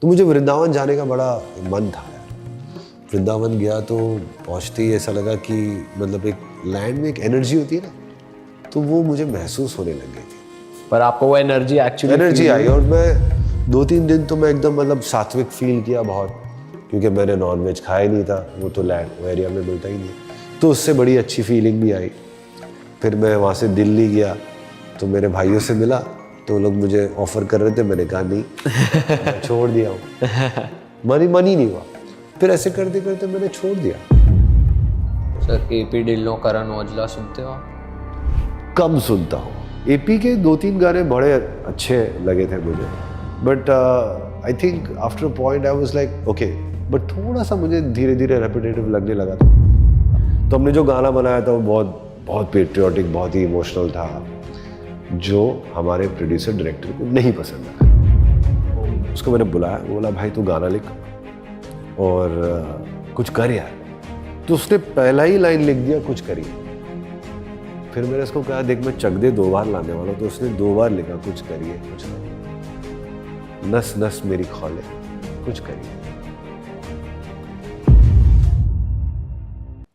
तो मुझे वृंदावन जाने का बड़ा मन था यार। वृंदावन गया तो पहुँचते ही ऐसा लगा कि मतलब एक लैंड में एक एनर्जी होती है ना, तो वो मुझे महसूस होने लग गई थी। पर आपको वो एनर्जी एनर्जी आई और मैं 2-3 दिन तो मैं एकदम मतलब सात्विक फील किया बहुत, क्योंकि मैंने नॉनवेज खाया नहीं था, वो तो लैंड वो एरिया में मिलता ही नहीं, तो उससे बड़ी अच्छी फीलिंग भी आई। फिर मैं वहाँ से दिल्ली गया तो मेरे भाइयों से मिला, तो वो लोग मुझे ऑफर कर रहे थे, मैंने कहा नहीं, मैं छोड़ दिया हूँ, मन ही नहीं हुआ। फिर ऐसे करते करते मैंने छोड़ दिया। सर केपी ढिल्लों, करण औजला सुनते हो आप? कम सुनता हूँ। एपी के 2-3 गाने बड़े अच्छे लगे थे मुझे, but I think after a point I was like okay, but थोड़ा सा मुझे धीरे धीरे रेपिटेटिव लगने लगा था। तो हमने जो गाना बनाया था वो बहुत बहुत पेट्रियाटिक, बहुत ही इमोशनल था, जो हमारे प्रोड्यूसर डायरेक्टर को नहीं पसंद आया। उसको मैंने बुलाया, बोला भाई तू गाना लिख और कुछ कर यार। तो उसने पहला ही लाइन लिख दिया, कुछ करिए। फिर मैंने उसको कहा देख मैं चक दे 2 बार लाने वाला, तो उसने 2 बार लिखा, कुछ करिए कुछ करिए, नस नस मेरी खौले, कुछ करिए।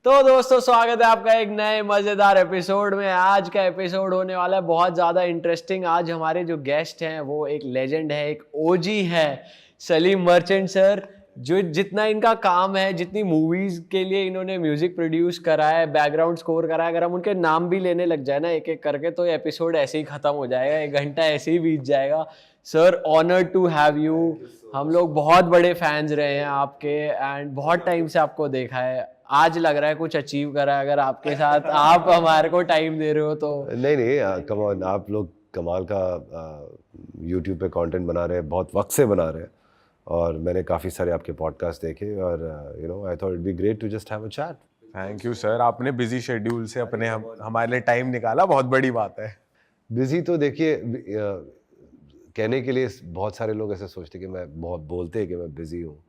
तो दोस्तों स्वागत है आपका एक नए मजेदार एपिसोड में। आज का एपिसोड होने वाला है बहुत ज्यादा इंटरेस्टिंग। आज हमारे जो गेस्ट हैं वो एक लेजेंड है, एक ओजी है, सलीम मर्चेंट सर। जो जितना इनका काम है, जितनी मूवीज के लिए इन्होंने म्यूजिक प्रोड्यूस करा है, बैकग्राउंड स्कोर करा है, अगर हम उनके नाम भी लेने लग जाए ना एक एक करके, तो एपिसोड ऐसे ही खत्म हो जाएगा, 1 घंटा ऐसे ही बीत जाएगा। Sir honour to have you. हम लोग बहुत बड़े फैंस रहे हैं आपके एंड बहुत टाइम से आपको देखा है। आज लग रहा है कुछ अचीव करा है, अगर आपके साथ आप हमारे को टाइम दे रहे हो तो। नहीं कम ऑन, आप लोग कमाल का यूट्यूब पे कंटेंट बना रहे हैं, बहुत वक्त से बना रहे हैं, और मैंने काफ़ी सारे आपके पॉडकास्ट देखे और I thought it be great to just have a chat. Thank you sir, आपने बिजी शेड्यूल से अपने हमारे लिए टाइम निकाला, बहुत बड़ी बात है। बिजी तो देखिए, कहने के लिए बहुत सारे लोग ऐसे सोचते कि मैं बहुत बोलते हैं कि मैं बिजी हूँ,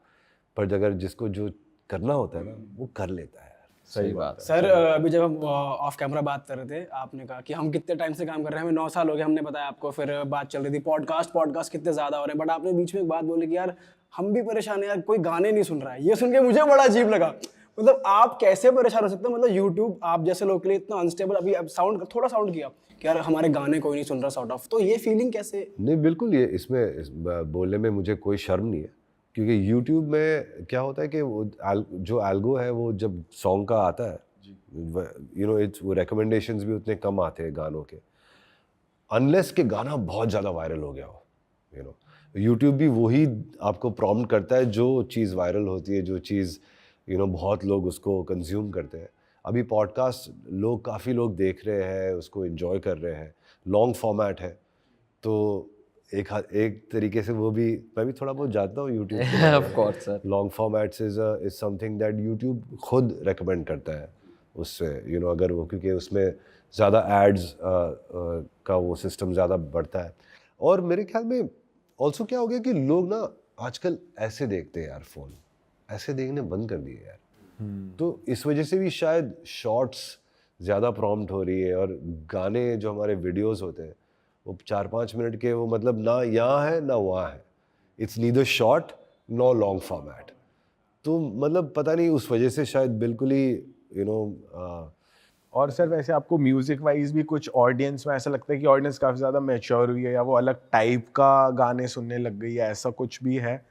पर अगर जिसको जो करना होता है ना वो कर लेता है। सही बात है सर। अभी जब हम ऑफ कैमरा बात कर रहे थे, आपने कहा कि हम कितने टाइम से काम कर रहे हैं, हमें 9 साल हो गए, हमने बताया आपको। फिर बात चल रही थी पॉडकास्ट कितने ज़्यादा हो रहे हैं, बट आपने बीच में एक बात बोली कि यार हम भी परेशान हैं यार, कोई गाने नहीं सुन रहा है। ये सुन के मुझे बड़ा अजीब लगा। मतलब आप कैसे परेशान हो सकते हैं? मतलब यूट्यूब आप जैसे लोग के लिए इतना अनस्टेबल। अभी अब थोड़ा साउंड किया कि यार हमारे गाने कोई नहीं सुन रहा, सॉर्ट ऑफ। तो ये फीलिंग कैसे? नहीं बिल्कुल, ये बोलने में मुझे कोई शर्म नहीं है, क्योंकि यूट्यूब में क्या होता है कि वो जो एल्गो है वो जब सॉन्ग का आता है, वो रिकमेंडेशंस भी उतने कम आते हैं गानों के, अनलेस के गाना बहुत ज़्यादा वायरल हो गया हो। यूट्यूब भी वही आपको प्रॉम्प्ट करता है जो चीज़ वायरल होती है, जो चीज़ बहुत लोग उसको कंज्यूम करते हैं। अभी पॉडकास्ट काफ़ी लोग देख रहे हैं, उसको एंजॉय कर रहे हैं, लॉन्ग फॉर्मेट है, तो एक तरीके से वो भी, मैं भी थोड़ा बहुत जानता हूँ YouTube. Of course sir. Long formats is something that YouTube खुद रेकमेंड करता है उससे, अगर वो, क्योंकि उसमें ज़्यादा एड्स का वो सिस्टम ज़्यादा बढ़ता है। और मेरे ख्याल में ऑल्सो क्या हो गया कि लोग ना आजकल ऐसे देखते हैं यार, फ़ोन ऐसे देखने बंद कर दिए यार। तो इस वजह से भी शायद शॉर्ट्स ज़्यादा प्रॉम्प्ट हो रही है, और गाने जो हमारे वीडियोस होते हैं वो 4-5 मिनट के, वो मतलब ना यहाँ है ना वहाँ है, it's neither short no long format. तो मतलब पता नहीं, उस वजह से शायद बिल्कुल ही और सर वैसे आपको म्यूजिक वाइज भी कुछ ऑडियंस में ऐसा लगता है कि ऑडियंस काफ़ी ज़्यादा मैच्योर हुई है, या वो अलग टाइप का गाने सुनने लग गई है, ऐसा कुछ भी है?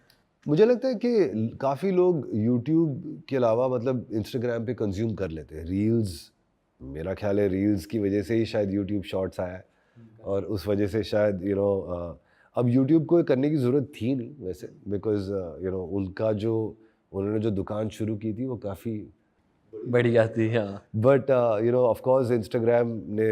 मुझे लगता है कि काफ़ी लोग यूट्यूब के अलावा मतलब इंस्टाग्राम पे कंज्यूम कर लेते हैं रील्स। मेरा ख्याल है रील्स की वजह से ही शायद यूट्यूब शॉर्ट्स आया है, और उस वजह से शायद अब यूट्यूब को करने की ज़रूरत थी नहीं वैसे, बिकॉज उन्होंने जो दुकान शुरू की थी वो काफ़ी बढ़िया थी। हाँ बट ऑफ कोर्स इंस्टाग्राम ने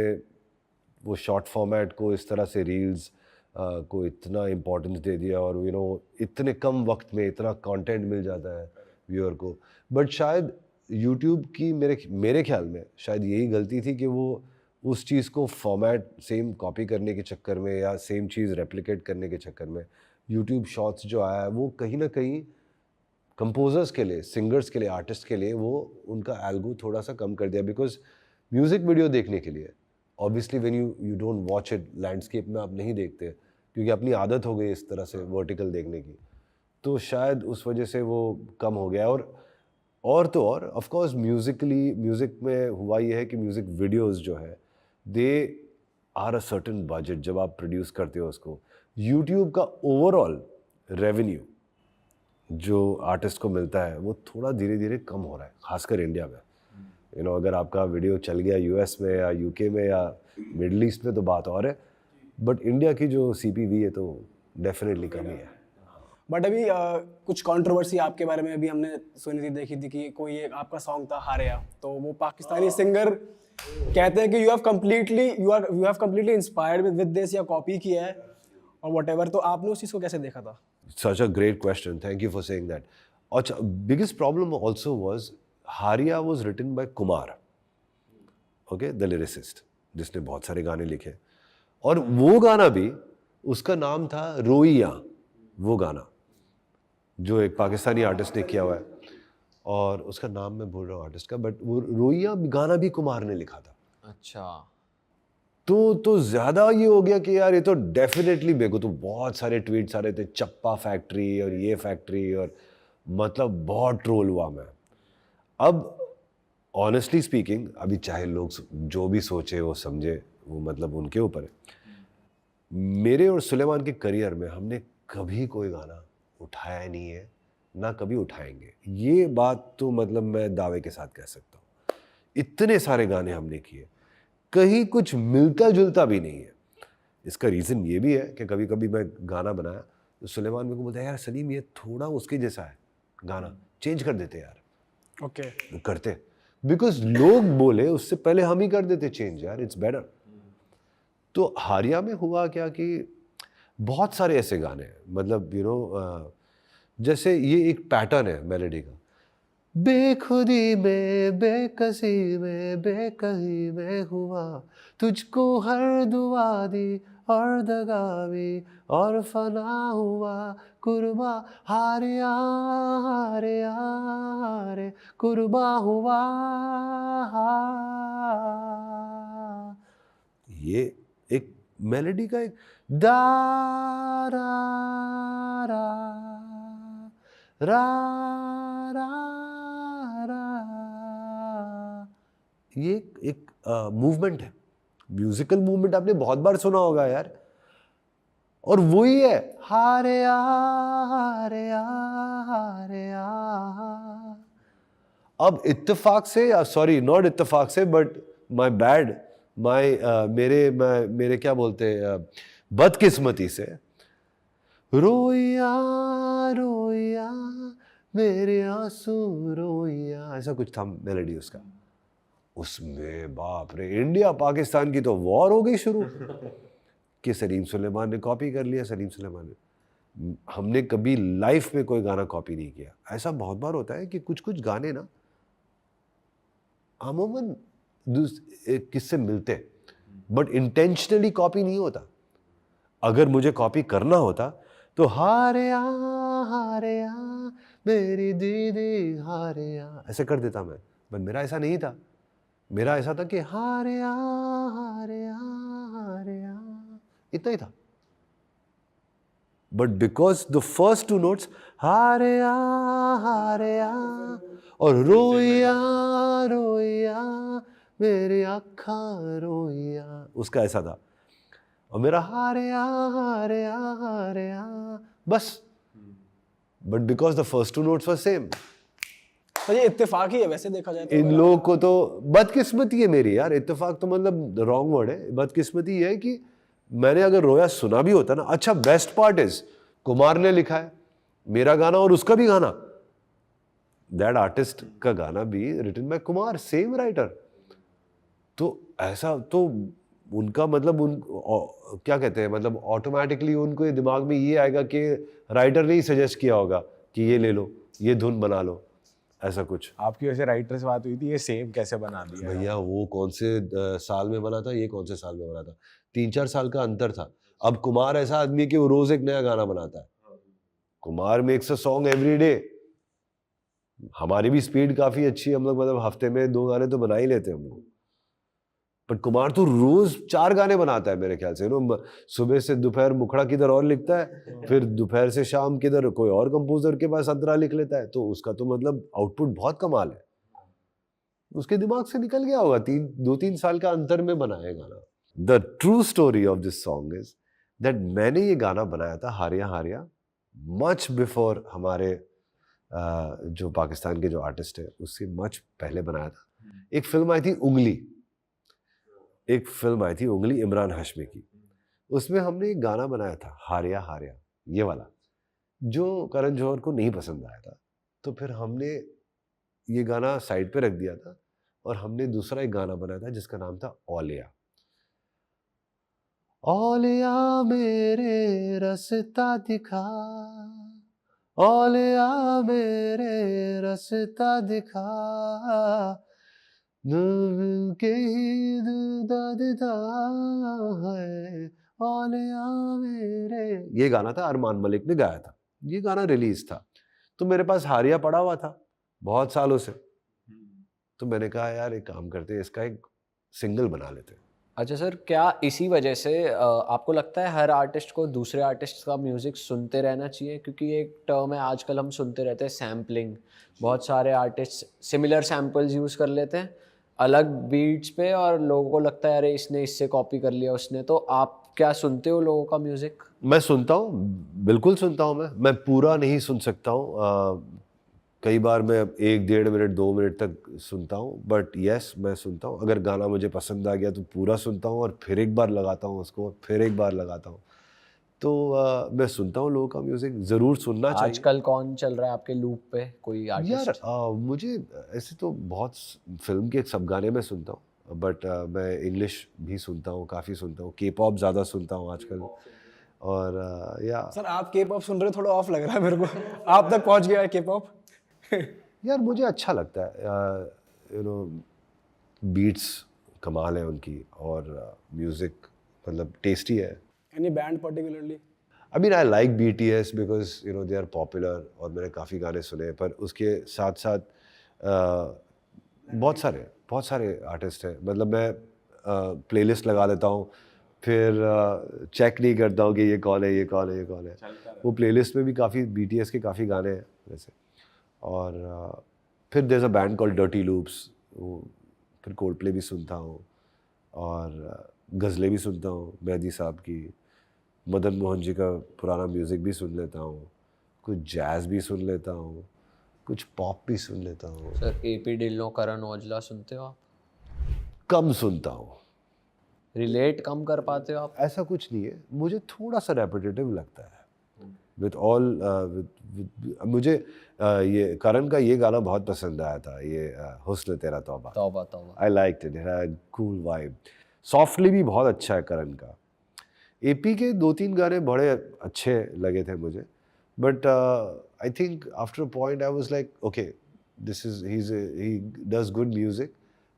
वो शॉर्ट फॉर्मेट को इस तरह से रील्स को इतना इम्पोर्टेंस दे दिया, और इतने कम वक्त में इतना कंटेंट मिल जाता है व्यूअर को। बट शायद यूट्यूब की मेरे ख्याल में शायद यही गलती थी कि वो उस चीज़ को फॉर्मेट सेम कॉपी करने के चक्कर में, या सेम चीज़ रेप्लिकेट करने के चक्कर में, यूट्यूब शॉर्ट्स जो आया है वो कहीं ना कहीं कंपोजर्स के लिए, सिंगर्स के लिए, आर्टिस्ट के लिए वो उनका एल्गो थोड़ा सा कम कर दिया। बिकॉज म्यूज़िक वीडियो देखने के लिए obviously when you don't watch it landscape में, आप नहीं देखते क्योंकि अपनी आदत हो गई इस तरह से वर्टिकल देखने की, तो शायद उस वजह से वो कम हो गया। और तो और ऑफ कोर्स म्यूज़िक में हुआ ये है कि म्यूज़िक वीडियोस जो है they are a certain budget. जब आप प्रोड्यूस करते हो उसको, यूट्यूब का ओवरऑल रेवेन्यू जो आर्टिस्ट को मिलता है वो थोड़ा धीरे धीरे कम हो रहा है, खासकर इंडिया में। अगर आपका वीडियो चल गया यूएस में या यूके में या मिडल ईस्ट में तो बात और है, बट इंडिया की जो सीपीवी है तो डेफिनेटली कम ही है। बट अभी कुछ कंट्रोवर्सी आपके बारे में अभी हमने सुनी थी, देखी थी कि कोई एक आपका सॉन्ग था हारिया, तो वो पाकिस्तानी सिंगर कहते हैं कि you have completely inspired with this या कॉपी किया है और व्हाटएवर, तो आपने उस चीज़ को कैसे देखा था? Such a great question. Thank you for saying that. अच्छा, biggest problem also was Haria was written by Kumar, okay, the lyricist, जिसने बहुत सारे गाने लिखे। और वो गाना भी उसका नाम था रोइया, वो गाना जो एक पाकिस्तानी आर्टिस्ट ने किया हुआ है, और उसका नाम मैं भूल रहा हूँ आर्टिस्ट का, बट वो रोइया गाना भी कुमार ने लिखा था। अच्छा। तो ज़्यादा ये हो गया कि यार ये तो डेफिनेटली, मेरे को तो बहुत सारे ट्वीट्स आ रहे थे, चप्पा फैक्ट्री और ये फैक्ट्री, और मतलब बहुत ट्रोल हुआ मैं। अब ऑनेस्टली स्पीकिंग, अभी चाहे लोग जो भी सोचे वो समझे, वो मतलब उनके ऊपर है। मेरे और सुलेमान के करियर में हमने कभी कोई गाना उठाया नहीं है, ना कभी उठाएंगे। ये बात तो मतलब मैं दावे के साथ कह सकता हूँ। इतने सारे गाने हमने किए, कहीं कुछ मिलता जुलता भी नहीं है। इसका रीज़न ये भी है कि कभी कभी मैं गाना बनाया तो सुलेमान मेरे को बोलता है, यार सलीम ये थोड़ा उसके जैसा है, गाना चेंज कर देते यार। ओके। करते, बिकॉज लोग बोले उससे पहले हम ही कर देते चेंज, यार इट्स बेटर। तो हारिया में हुआ क्या कि बहुत सारे ऐसे गाने हैं, मतलब जैसे ये एक पैटर्न है मेलोडी का, बेखुदी में बेकसी में बेकही में हुआ, तुझको हर दुआ दी और दगावी और फना हुआ, कुर्बा हारिया हारिया हारे कुर्बा हुआ। ये एक मेलोडी का एक दा रा रा रा रा रा, ये एक मूवमेंट है, म्यूजिकल मूवमेंट आपने बहुत बार सुना होगा यार। और वही है हारिया हारिया हारिया। अब इत्तेफाक से, या सॉरी नॉट इत्तेफाक से, बट माय बैड, मेरे क्या बोलते हैं, बदकिस्मती से, रोइया रोइया मेरे आंसू रोइया, ऐसा कुछ था मेलोडी उसका। उसमें बाप रे, इंडिया पाकिस्तान की तो वॉर हो गई शुरू कि सलीम सुलेमान ने कॉपी कर लिया, सलीम सुलेमान ने। हमने कभी लाइफ में कोई गाना कॉपी नहीं किया। ऐसा बहुत बार होता है कि कुछ कुछ गाने ना अमूमन किससे मिलते, बट इंटेंशनली कॉपी नहीं होता। अगर मुझे कॉपी करना होता तो हारिया हारिया मेरी दीदी हारिया ऐसे कर देता मैं, बट मेरा ऐसा नहीं था। मेरा ऐसा था कि हारिया हारिया हारिया, इतना ही था। But because the first two notes हारिया हारिया और रोइया रोइया मेरी आँखा रोइया, उसका ऐसा था। और मेरा हारिया हारिया हारिया बस, but because the first two notes were same. तो ये इत्तेफाक ही है वैसे देखा जाए तो। इन लोगों को तो बदकिस्मती है मेरी यार, इत्तेफाक तो मतलब रॉन्ग वर्ड है। बदकिस्मती है कि मैंने अगर रोया सुना भी होता ना। अच्छा, बेस्ट पार्ट इज कुमार ने लिखा है मेरा गाना और उसका भी गाना, दैट आर्टिस्ट का गाना भी written by Kumar, same writer. तो ऐसा तो उनका मतलब क्या कहते हैं, मतलब ऑटोमेटिकली उनको दिमाग में ये आएगा कि राइटर ने ही सजेस्ट किया होगा कि ये ले लो, ये धुन बना लो, ऐसा कुछ। आपकी वैसे राइटर से बात हुई थी, ये सेम कैसे बना दिया? भैया वो कौन से साल में बना था, ये कौन से साल में बना था, 3-4 साल का अंतर था। अब कुमार ऐसा आदमी है कि वो रोज एक नया गाना बनाता है। Kumar makes a song every day. हमारी भी स्पीड काफी अच्छी है, हम लोग मतलब हफ्ते में 2 गाने तो बना ही लेते हैं हम लोग। बट कुमार तो रोज 4 गाने बनाता है मेरे ख्याल से, सुबह से दोपहर मुखड़ा किधर और लिखता है, फिर दोपहर से शाम किधर कोई और कंपोजर के पास अंतरा लिख लेता है, तो उसका तो मतलब आउटपुट बहुत कमाल है। उसके दिमाग से निकल गया होगा, 2-3 साल का अंतर में बना है गाना। The true story of this song is that मैंने ये गाना बनाया था हारिया हारिया मच बिफोर हमारे जो पाकिस्तान के जो आर्टिस्ट है उससे मच पहले बनाया था। एक फिल्म आई थी उंगली इमरान हाशमी की, उसमें हमने एक गाना बनाया था हारिया हारिया, ये वाला, जो करण जौहर को नहीं पसंद आया था, तो फिर हमने ये गाना साइड पे रख दिया था और हमने दूसरा एक गाना बनाया था जिसका नाम था औलिया। औलिया मेरे रास्ता दिखा, औलिया मेरे रास्ता दिखा, के ही ददा है औलिया मेरे। ये गाना था, अरमान मलिक ने गाया था, ये गाना रिलीज था, तो मेरे पास हारिया पड़ा हुआ था बहुत सालों से, तो मैंने कहा यार एक काम करते हैं, इसका एक सिंगल बना लेते हैं। अच्छा सर, क्या इसी वजह से आपको लगता है हर आर्टिस्ट को दूसरे आर्टिस्ट का म्यूज़िक सुनते रहना चाहिए? क्योंकि एक टर्म है आजकल हम सुनते रहते हैं सैम्पलिंग, बहुत सारे आर्टिस्ट सिमिलर सैम्पल्स यूज़ कर लेते हैं अलग बीट्स पे और लोगों को लगता है अरे इसने इससे कॉपी कर लिया उसने, तो आप क्या सुनते हो लोगों का म्यूज़िक? मैं सुनता हूँ, बिल्कुल सुनता हूँ, मैं पूरा नहीं सुन सकता हूँ, कई बार मैं 1-1.5 मिनट 2 मिनट तक सुनता हूँ, बट यस मैं सुनता हूँ। अगर गाना मुझे पसंद आ गया तो पूरा सुनता हूँ और फिर एक बार लगाता हूँ उसको, फिर एक बार लगाता हूँ, तो मैं सुनता हूँ लोगों का म्यूज़िक, ज़रूर सुनना चाहिए। आजकल कौन चल रहा है आपके लूप पे, कोई आर्टिस्ट? यार मुझे ऐसे तो बहुत फिल्म के सब गाने मैं सुनता हूँ, बट मैं इंग्लिश भी सुनता हूँ, काफ़ी सुनता हूँ, के पॉप ज़्यादा सुनता हूँ आजकल। और या सर आप के पॉप सुन रहे हो, थोड़ा ऑफ लग रहा है मेरे को, आप तक पहुंच गया है के पॉप। यार मुझे अच्छा लगता है, बीट्स कमाल है उनकी और म्यूज़िक मतलब टेस्टी है। Any band particularly? I mean I like BTS because they are popular और मैंने काफ़ी गाने सुने, पर उसके साथ साथ बहुत सारे आर्टिस्ट हैं, मतलब मैं प्लेलिस्ट लगा देता हूँ, फिर चेक नहीं करता हूँ कि ये कौन है। वो प्लेलिस्ट में भी काफ़ी BTS के काफ़ी गाने हैं वैसे, और फिर there's a band called Dirty Loops, फिर कोल्डप्ले भी सुनता हूँ और गज़लें भी सुनता हूँ मेहदी साहब की, मदन मोहन जी का पुराना म्यूज़िक भी सुन लेता हूँ, कुछ जैज़ भी सुन लेता हूँ, कुछ पॉप भी सुन लेता हूँ। सर AP ढिल्लों, करण औजला सुनते हो आप? कम सुनता हूँ। रिलेट कम कर पाते हो आप? ऐसा कुछ नहीं है, मुझे थोड़ा सा रेपिटेटिव लगता है विद ऑल, मुझे ये करण का ये गाना बहुत पसंद आया था, ये हुस्न तेरा तौबा। तौबा तौबा। I liked it, it had cool vibe. Softly भी बहुत अच्छा है करण का। AP के 2-3 गाने बड़े अच्छे लगे थे मुझे, but I think after a point I was like okay this is he does good music,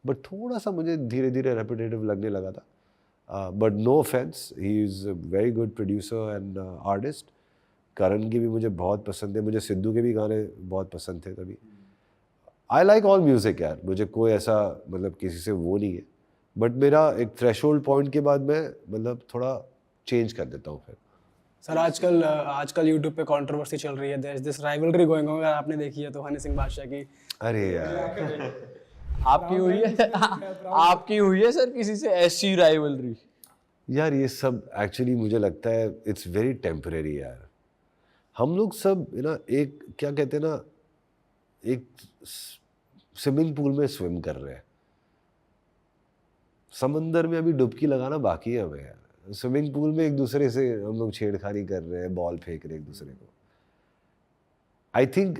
but थोड़ा सा मुझे धीरे धीरे रेपिटेटिव लगने लगा था, but no offense, he is a very good producer and artist. Karan की भी मुझे बहुत पसंद है, मुझे सिद्धू के भी गाने बहुत पसंद थे तभी। आई लाइक ऑल म्यूज़िक यार, मुझे कोई ऐसा मतलब किसी से वो नहीं है, बट मेरा एक थ्रेशोल्ड पॉइंट के बाद मैं मतलब थोड़ा चेंज कर देता हूँ फिर। सर आजकल यूट्यूब पे कंट्रोवर्सी चल रही है, there is this rivalry going on, अगर आपने देखी है तो हनी सिंह बादशाह की। अरे यार आपकी हुई है? आपकी हुई है सर किसी से ऐसी राइवलरी? यार ये सब एक्चुअली मुझे लगता है इट्स वेरी टेम्परेरी यार। हम लोग सब ना एक क्या कहते हैं ना, एक स्विमिंग पूल में स्विम कर रहे हैं, समंदर में अभी डुबकी लगाना बाकी है हमें यार। स्विमिंग पूल में एक दूसरे से हम लोग छेड़खानी कर रहे हैं, बॉल फेंक रहे हैं एक दूसरे को। आई थिंक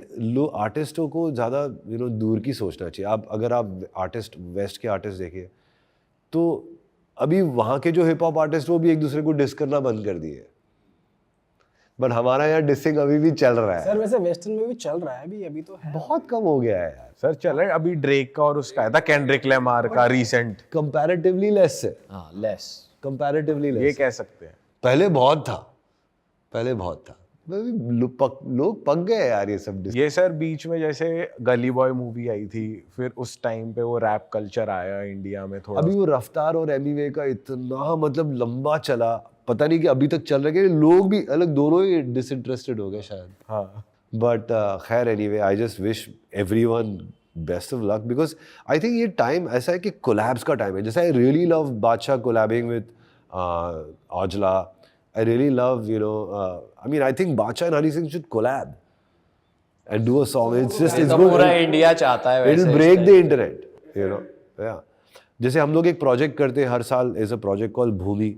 आर्टिस्टों को ज़्यादा दूर की सोचना चाहिए। आप अगर आप आर्टिस्ट वेस्ट के आर्टिस्ट देखिए तो अभी वहाँ के जो हिप हॉप आर्टिस्ट वो भी एक दूसरे को डिस करना बंद कर दिए, बट हमारा यहाँ डिसिंग अभी भी चल रहा है। सर वैसे वेस्टर्न में भी चल रहा है अभी तो है। बहुत कम हो गया है यार। सर चल रहा है, अभी ड्रेक का और उसका आया था केंड्रिक लैमार का रिसेंट, कंपैरेटिवली लेस है। हाँ लेस, कंपैरेटिवली लेस ये कह सकते हैं। पहले बहुत था, लोग पक गए यार ये सब ये सर बीच में जैसे गली बॉय मूवी आई थी, फिर उस टाइम पे वो रैप कल्चर आया इंडिया में थोड़ा। अभी वो रफ्तार और एमिवे का इतना मतलब लंबा चला, पता नहीं कि अभी तक चल रहा है कि लोग भी अलग दोनों ही डिसइंटरेस्टेड हो गए शायद। हाँ बट खैर anyway I just wish everyone best of luck because I think ये टाइम ऐसा है कि कोलैब्स का टाइम है। जैसे आई रियली लव बादशाह collabing with Aujla. I really love, I mean, I think Bacha and Honey Singh should collab and do a song. It's just, it's तो good. पूरा इंडिया चाहता है वैसे। It'll break the internet, yeah. जैसे हम लोग एक प्रोजेक्ट करते हैं हर साल, is a project called भूमि।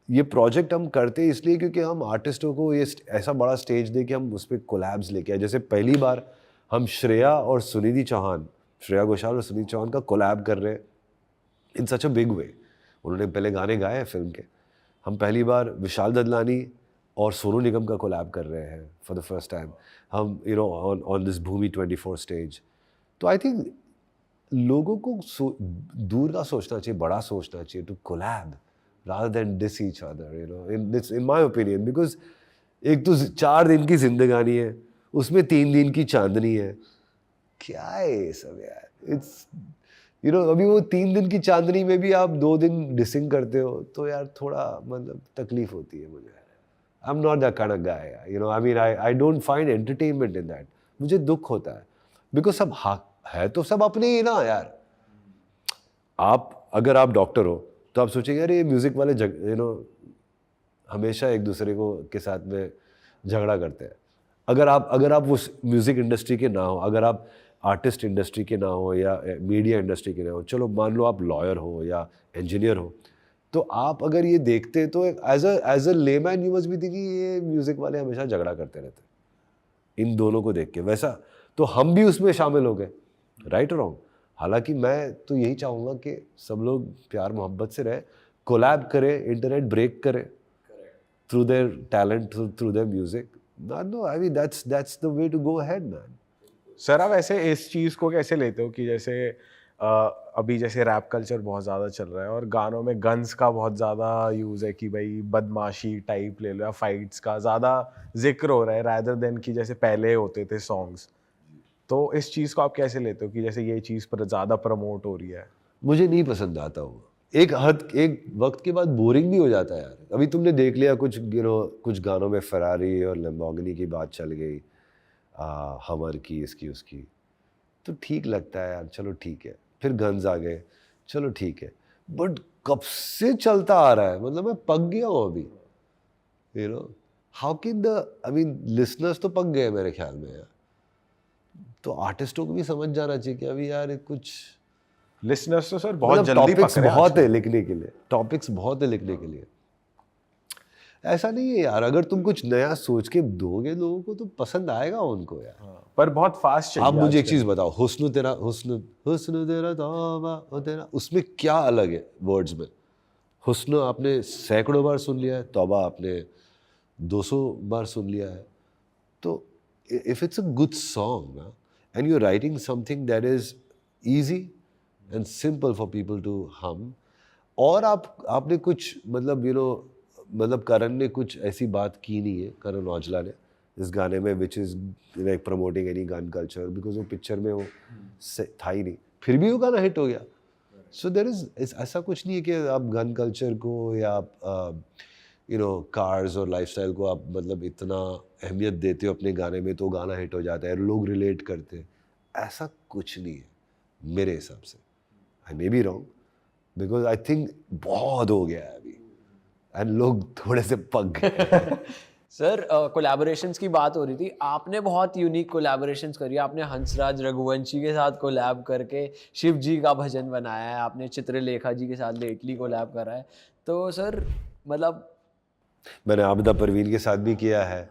ये प्रोजेक्ट हम करते हैं इसलिए क्योंकि हम आर्टिस्टों को ये ऐसा बड़ा स्टेज दे कि हम उस पर कोलैब्स लेके आए। जैसे पहली बार हम श्रेया घोषाल और सुनिधि चौहान का कोलैब कर रहे हैं इन सच अ बिग वे। उन्होंने पहले गाने गाए हैं फिल्म के। हम पहली बार विशाल ददलानी और सोनू निगम का कोलैब कर रहे हैं फॉर द फर्स्ट टाइम हम ऑन दिस भूमि 24 स्टेज। तो आई थिंक लोगों को दूर का सोचना चाहिए, बड़ा सोचना चाहिए, to collab rather than diss each other, in my opinion, because एक तो 4 दिन की जिंदगानी है, उसमें 3 दिन की चांदनी है। क्या है ये सब यार? It's अभी वो 3 दिन की चांदनी में भी आप 2 दिन डिसिंग करते हो तो यार थोड़ा मतलब तकलीफ होती है मुझे। I am not that kind of guy, I mean I don't find entertainment in that. मुझे दुख होता है बिकॉज सब है तो सब अपने ही ना यार। अगर आप डॉक्टर हो तो आप सोचेंगे अरे ये म्यूजिक वाले हमेशा एक दूसरे को के साथ में झगड़ा करते हैं। अगर आप उस म्यूजिक इंडस्ट्री के ना हो, अगर आप आर्टिस्ट इंडस्ट्री के ना हो या मीडिया इंडस्ट्री के ना हो, चलो मान लो आप लॉयर हो या इंजीनियर हो, तो आप अगर ये देखते तो as a layman you must be thinking ये म्यूजिक वाले हमेशा झगड़ा करते रहते हैं इन दोनों को देख के। वैसा तो हम भी उसमें शामिल हो गए, राइट और रॉन्ग। हालांकि मैं तो यही चाहूँगा कि सब लोग प्यार मोहब्बत से रहे, कोलैब करें, इंटरनेट ब्रेक करें through their talent, through their music. No I mean that's the way to go ahead man. Sir आप ऐसे इस चीज़ को कैसे लेते हो कि जैसे अभी जैसे रैप कल्चर बहुत ज़्यादा चल रहा है और गानों में गन्स का बहुत ज़्यादा यूज़ है कि भाई बदमाशी टाइप ले लो या फाइट्स का ज़्यादा जिक्र हो रहा है रादर देन कि जैसे पहले होते थे सॉन्ग्स। तो इस चीज़ को आप कैसे लेते हो कि जैसे ये चीज़ पर ज़्यादा प्रमोट हो रही है? मुझे नहीं पसंद आता वो। एक वक्त के बाद बोरिंग भी हो जाता है यार। अभी तुमने देख लिया कुछ गानों में फरारी और लैम्बोर्गिनी की बात चल गई, हमर की, इसकी उसकी, तो ठीक लगता है यार, चलो ठीक है। फिर गन्स आ गए, चलो ठीक है। बट कब से चलता आ रहा है, मतलब मैं पक गया हूँ अभी। How can I mean listeners तो पक गए मेरे ख्याल में यार। तो आर्टिस्टों को भी समझ जाना चाहिए कि अभी यार कुछ लिसनर्स तो सर बहुत जल्दी टॉपिक्स पक रहे हैं बहुत है लिखने के लिए, टॉपिक्स बहुत है लिखने के लिए। ऐसा नहीं है यार, अगर तुम कुछ नया सोच के दोगे लोगों को तो पसंद आएगा उनको यार। हाँ, पर बहुत फास्ट चल रहा आप है मुझे एक आजकल। चीज बताओ, हुस्न तेरा तौबा ओ तेरा, उसमें क्या अलग है वर्ड्स में? हुस्न आपने सैकड़ों बार सुन लिया है, तौबा आपने 200 बार सुन लिया है। तो if it's a good song ना and you're writing something that is easy and simple for people to hum, और आपने कुछ मतलब करण ने कुछ ऐसी बात की नहीं है, करण औजला ने इस गाने में, which is like promoting any gun culture, because वो पिक्चर में वो था ही नहीं, फिर भी वो गाना हिट हो गया। So there is ऐसा कुछ नहीं है कि आप गन कल्चर को या आप कार्स और लाइफस्टाइल को आप मतलब इतना अहमियत देते हो अपने गाने में तो गाना हिट हो जाता है, लोग रिलेट करते हैं। ऐसा कुछ नहीं है मेरे हिसाब से। I may be wrong because I think बहुत हो गया है अभी एंड लोग थोड़े से पक गए। सर कोलैबोरेशंस की बात हो रही थी, आपने बहुत यूनिक कोलैबोरेशंस करी। आपने हंसराज रघुवंशी के साथ कोलैब करके शिव जी का भजन बनाया है, आपने चित्रलेखा जी के साथ लेटली कोलैब करा है। तो सर मतलब मैंने आबिदा परवीन के साथ भी किया है,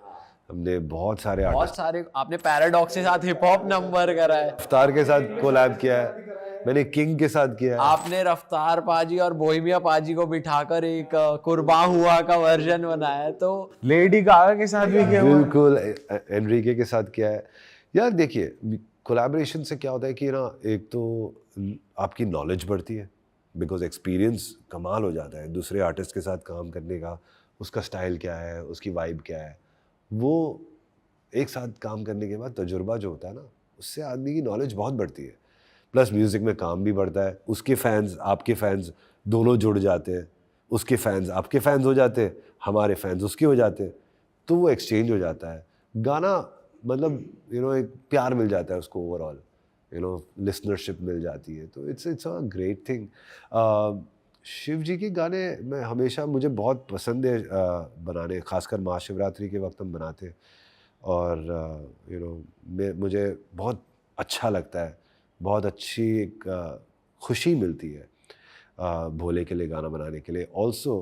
हमने बहुत सारे आपने पैराडॉक्स के साथ हिप हॉप नंबर करा है, रफ्तार के साथ कोलैब किया है, मैंने किंग के साथ किया है। आपने रफ्तार पाजी और बोहेमिया पाजी को बिठाकर एक कुर्बा हुआ का वर्जन बनाया है। तो लेडी गागा के साथ भी किया हुआ है। बिल्कुल, एनरिके के साथ किया है। यार देखिए कोलैबोरेशन से क्या होता है कि ना, एक तो आपकी नॉलेज बढ़ती है बिकॉज एक्सपीरियंस कमाल हो जाता है दूसरे आर्टिस्ट के साथ काम करने का, उसका स्टाइल क्या है, उसकी वाइब क्या है, वो एक साथ काम करने के बाद तजुर्बा जो होता है ना, उससे आदमी की नॉलेज बहुत बढ़ती है। प्लस म्यूज़िक में काम भी बढ़ता है, उसके फैंस आपके फैंस दोनों जुड़ जाते हैं, उसके फैंस आपके फैंस हो जाते हैं, हमारे फैंस उसके हो जाते हैं, तो वो एक्सचेंज हो जाता है। गाना मतलब एक प्यार मिल जाता है उसको, ओवरऑल लिसनरशिप मिल जाती है, तो it's a great thing. Shiv ji के गाने मैं हमेशा, मुझे बहुत पसंद है बनाने, खासकर महाशिवरात्रि के वक्त हम बनाते हैं, और मुझे बहुत अच्छा लगता है, बहुत अच्छी एक खुशी मिलती है भोले के लिए गाना बनाने के लिए। ऑल्सो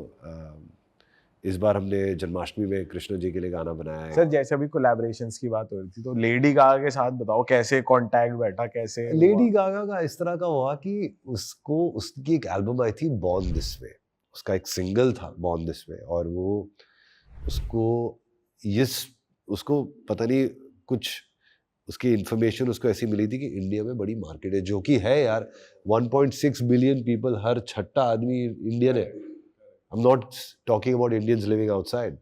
इस बार हमने जन्माष्टमी में कृष्ण जी के लिए गाना बनाया है। सर जैसे अभी कोलैबोरेशंस की बात हो रही थी, तो लेडी गागा के साथ बताओ कैसे कांटेक्ट बैठा, कैसे लेडी गागा का इस तरह का हुआ कि उसकी एक एल्बम आई थी बॉर्न दिस वे, उसका एक सिंगल था बॉर्न दिस वे, और वो उसको पता नहीं कुछ उसकी इन्फॉर्मेशन उसको ऐसी मिली थी कि इंडिया में बड़ी मार्केट है, जो कि है यार। 1.6 बिलियन पीपल, हर छठा आदमी इंडियन है। I am not talking about Indians living outside.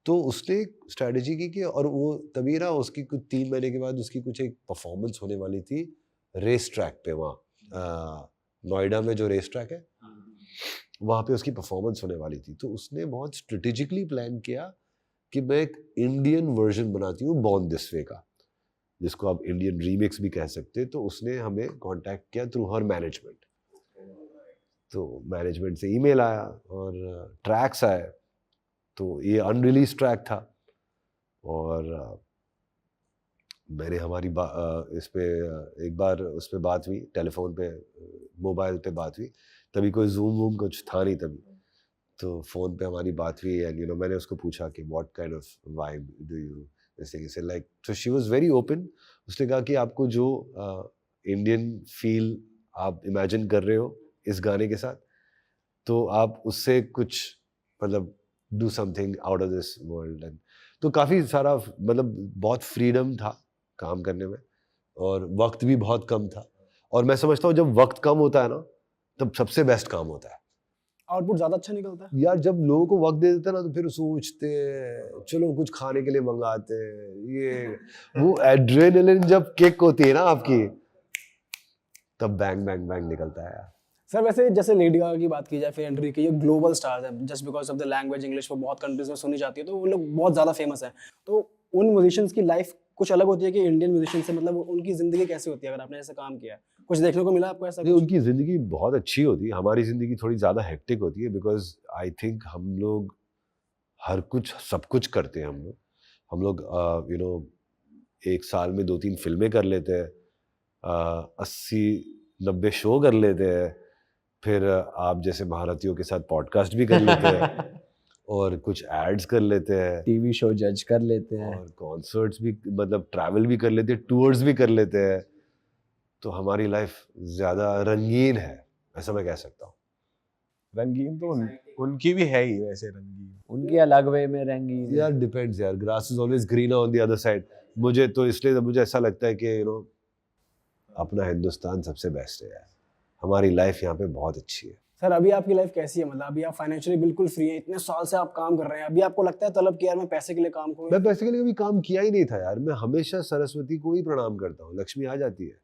तो उसने एक स्ट्रैटेजी की कि, और वो तभी ना उसकी कुछ 3 महीने के बाद उसकी कुछ एक परफॉर्मेंस होने वाली थी रेस ट्रैक पे, वहाँ नोएडा में जो रेस ट्रैक है वहाँ पे उसकी परफॉर्मेंस होने वाली थी। तो उसने बहुत स्ट्रेटेजिकली प्लान किया कि मैं एक इंडियन वर्जन बनाती हूँ बॉर्न दिस वे का, जिसको आप इंडियन रीमिक्स भी कह सकते हैं। तो उसने हमें कांटेक्ट किया थ्रू हर मैनेजमेंट। तो मैनेजमेंट से ईमेल आया और ट्रैक्स आए, तो ये अनरिलीज ट्रैक था, और मैंने हमारी इस पे एक बार उस पे बात हुई, टेलीफोन पे, मोबाइल पे बात हुई, तभी कोई जूम वूम कुछ था नहीं तभी, तो फ़ोन पे हमारी बात हुई। एंड मैंने उसको पूछा कि what kind of vibe do you से लाइक, तो शी वाज वेरी ओपन। उसने कहा कि आपको जो इंडियन फील आप इमेजिन कर रहे हो इस गाने के साथ, तो आप उससे कुछ मतलब do something out of this world. And तो काफ़ी सारा मतलब बहुत फ्रीडम था काम करने में, और वक्त भी बहुत कम था। और मैं समझता हूँ जब वक्त कम होता है ना, तब सबसे बेस्ट काम होता है आउटपुट ज्यादा अच्छा निकलता है यार। जब लोगों को वक्त दे देते हैं ना, तो फिर सोचते हैं चलो कुछ खाने के लिए मंगाते हैं, ये वो एड्रेनलिन जब किक होती है ना आपकी, तब बैंग बैंग बैंग निकलता है यार। सर। वैसे जैसे लेडी गागा की बात की जाए, फिर एंड्रिके, ये ग्लोबल स्टार्स है, just because of the language English, वो बहुत कंट्रीज में सुनी जाती है, तो वो लोग बहुत ज़्यादा फेमस है। तो उन म्यूजिशियंस की लाइफ कुछ अलग होती है कि इंडियन म्यूजिशियन से, मतलब उनकी ज़िंदगी कैसी होती है? अगर आपने ऐसा काम किया, कुछ देखने को मिला आपको ऐसा? नहीं, उनकी ज़िंदगी बहुत अच्छी होती है, हमारी ज़िंदगी थोड़ी ज़्यादा हेक्टिक होती है, बिकॉज आई थिंक हम लोग हर कुछ सब कुछ करते हैं। हम लोग एक साल में 2-3 फिल्में कर लेते हैं, 80-90 शो कर लेते हैं, फिर आप जैसे महारथियों के साथ पॉडकास्ट भी कर लेते हैं और कुछ एड्स कर लेते हैं, टीवी शो जज कर लेते हैं, और कॉन्सर्ट्स भी, मतलब ट्रैवल भी कर लेते हैं, टूर्स भी कर लेते हैं। तो हमारी लाइफ ज़्यादा रंगीन है, ऐसा मैं कह सकता हूँ। रंगीन तो उनकी भी है ही वैसे रंगीन, उनके अलग वे में रंगीन है। यार डिपेंड्स यार, grass is always greener on the other side. मुझे तो इसलिए मुझे ऐसा लगता है कि अपना हिंदुस्तान सबसे बेस्ट है यार, हमारी लाइफ यहाँ पे बहुत अच्छी है। सर अभी आपकी लाइफ कैसी है? मतलब अभी आप फाइनेंशियली बिल्कुल फ्री हैं, इतने साल से आप काम कर रहे हैं, अभी आपको लगता है तलब कि यार मैं पैसे के लिए काम करूं? मैं पैसे के लिए कभी काम किया ही नहीं था यार, मैं हमेशा सरस्वती को ही प्रणाम करता हूँ, लक्ष्मी आ जाती है।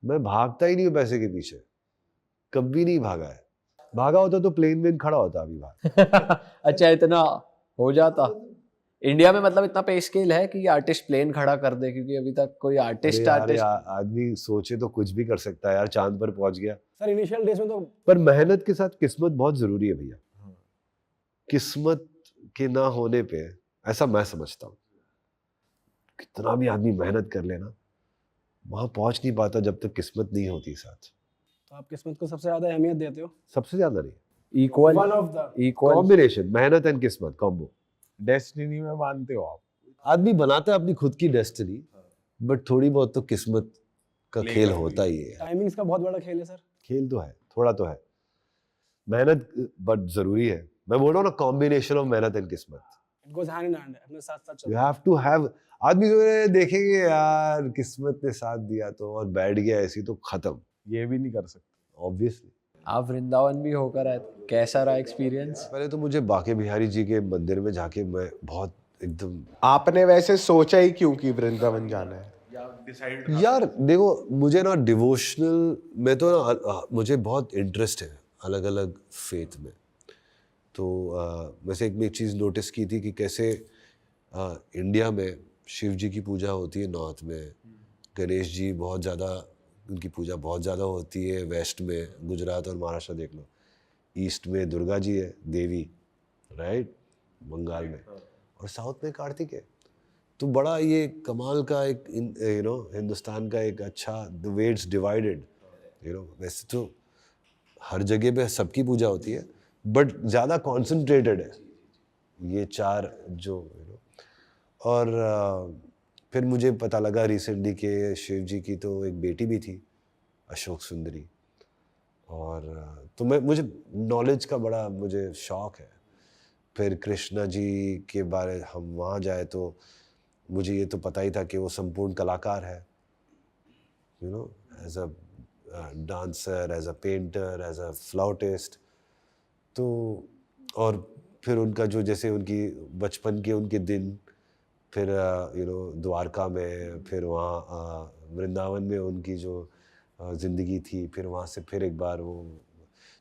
मैं भागता ही नहीं हूँ पैसे के पीछे, कभी नहीं भागा है। भागा होता तो प्लेन वेन खड़ा होता अभी बाहर। अच्छा, इतना हो जाता इंडिया में? मतलब इतना पे स्केल है कि आर्टिस्ट प्लेन खड़ा कर दे? क्योंकि अभी तक कोई आर्टिस्ट आदमी सोचे तो कुछ भी कर सकता है यार, चांद पर पहुंच गया। सर इनिशियल डेज में तो, पर मेहनत के साथ किस्मत बहुत जरूरी है भैया। किस्मत के ना होने पे, ऐसा मैं समझता हूँ, कितना भी आदमी मेहनत कर लेना, वहां पहुंच नहीं पाता जब तक किस्मत नहीं होती साथ। तो आप किस्मत को सबसे ज्यादा अहमियत देते हो? सबसे ज्यादा नहीं, equal, one of the equal combination, मेहनत एंड किस्मत कॉम्बो। डेस्टिनी में मानते हो आप? आदमी बनाता है अपनी खुद की डेस्टिनी, बट थोड़ी बहुत तो किस्मत का खेल होता ही है। टाइमिंग्स का बहुत बड़ा खेल है सर। खेल तो है, थोड़ा तो है, मेहनत बट जरूरी है। मैं बोल रहा हूँ ना, कॉम्बिनेशन ऑफ मेहनत एंड किस्मत। It goes hand in hand, अपने साथ साथ यू चलता है। Have to have. आदमी तो देखेंगे यार किस्मत ने साथ दिया तो, और बैठ गया ऐसी, तो खत्म, ये भी नहीं कर सकते। ऑब्वियसली। आप वृंदावन भी होकर आए, कैसा रहा एक्सपीरियंस? पहले तो मुझे बाके बिहारी जी के मंदिर में जाके मैं बहुत एकदम, आपने वैसे सोचा ही क्यों कि वृंदावन जाना है? यार देखो मुझे ना डिवोशनल में तो ना मुझे बहुत इंटरेस्ट है अलग अलग फेथ में। तो वैसे एक चीज़ नोटिस की थी कि कैसे इंडिया में शिव जी की पूजा होती है नॉर्थ में, गणेश जी बहुत ज़्यादा, उनकी पूजा बहुत ज़्यादा होती है वेस्ट में, गुजरात और महाराष्ट्र देख लो। ईस्ट में दुर्गा जी है देवी, राइट, बंगाल में, और साउथ में कार्तिक है। तो बड़ा ये कमाल का एक हिंदुस्तान का एक अच्छा द वे इट्स डिवाइडेड, वैसे तो हर जगह पे सबकी पूजा होती है बट ज़्यादा कॉन्सेंट्रेटेड है ये चार जो और फिर मुझे पता लगा रिसेंटली कि शिव जी की तो एक बेटी भी थी, अशोक सुंदरी। और तो मुझे नॉलेज का बड़ा मुझे शौक है। फिर कृष्णा जी के बारे हम वहाँ जाए तो मुझे ये तो पता ही था कि वो संपूर्ण कलाकार है, as a dancer, as a painter, as a flautist. तो और फिर उनका जो जैसे उनकी बचपन के उनके दिन, फिर द्वारका में, फिर वहाँ वृंदावन में उनकी जो ज़िंदगी थी, फिर वहाँ से फिर एक बार वो,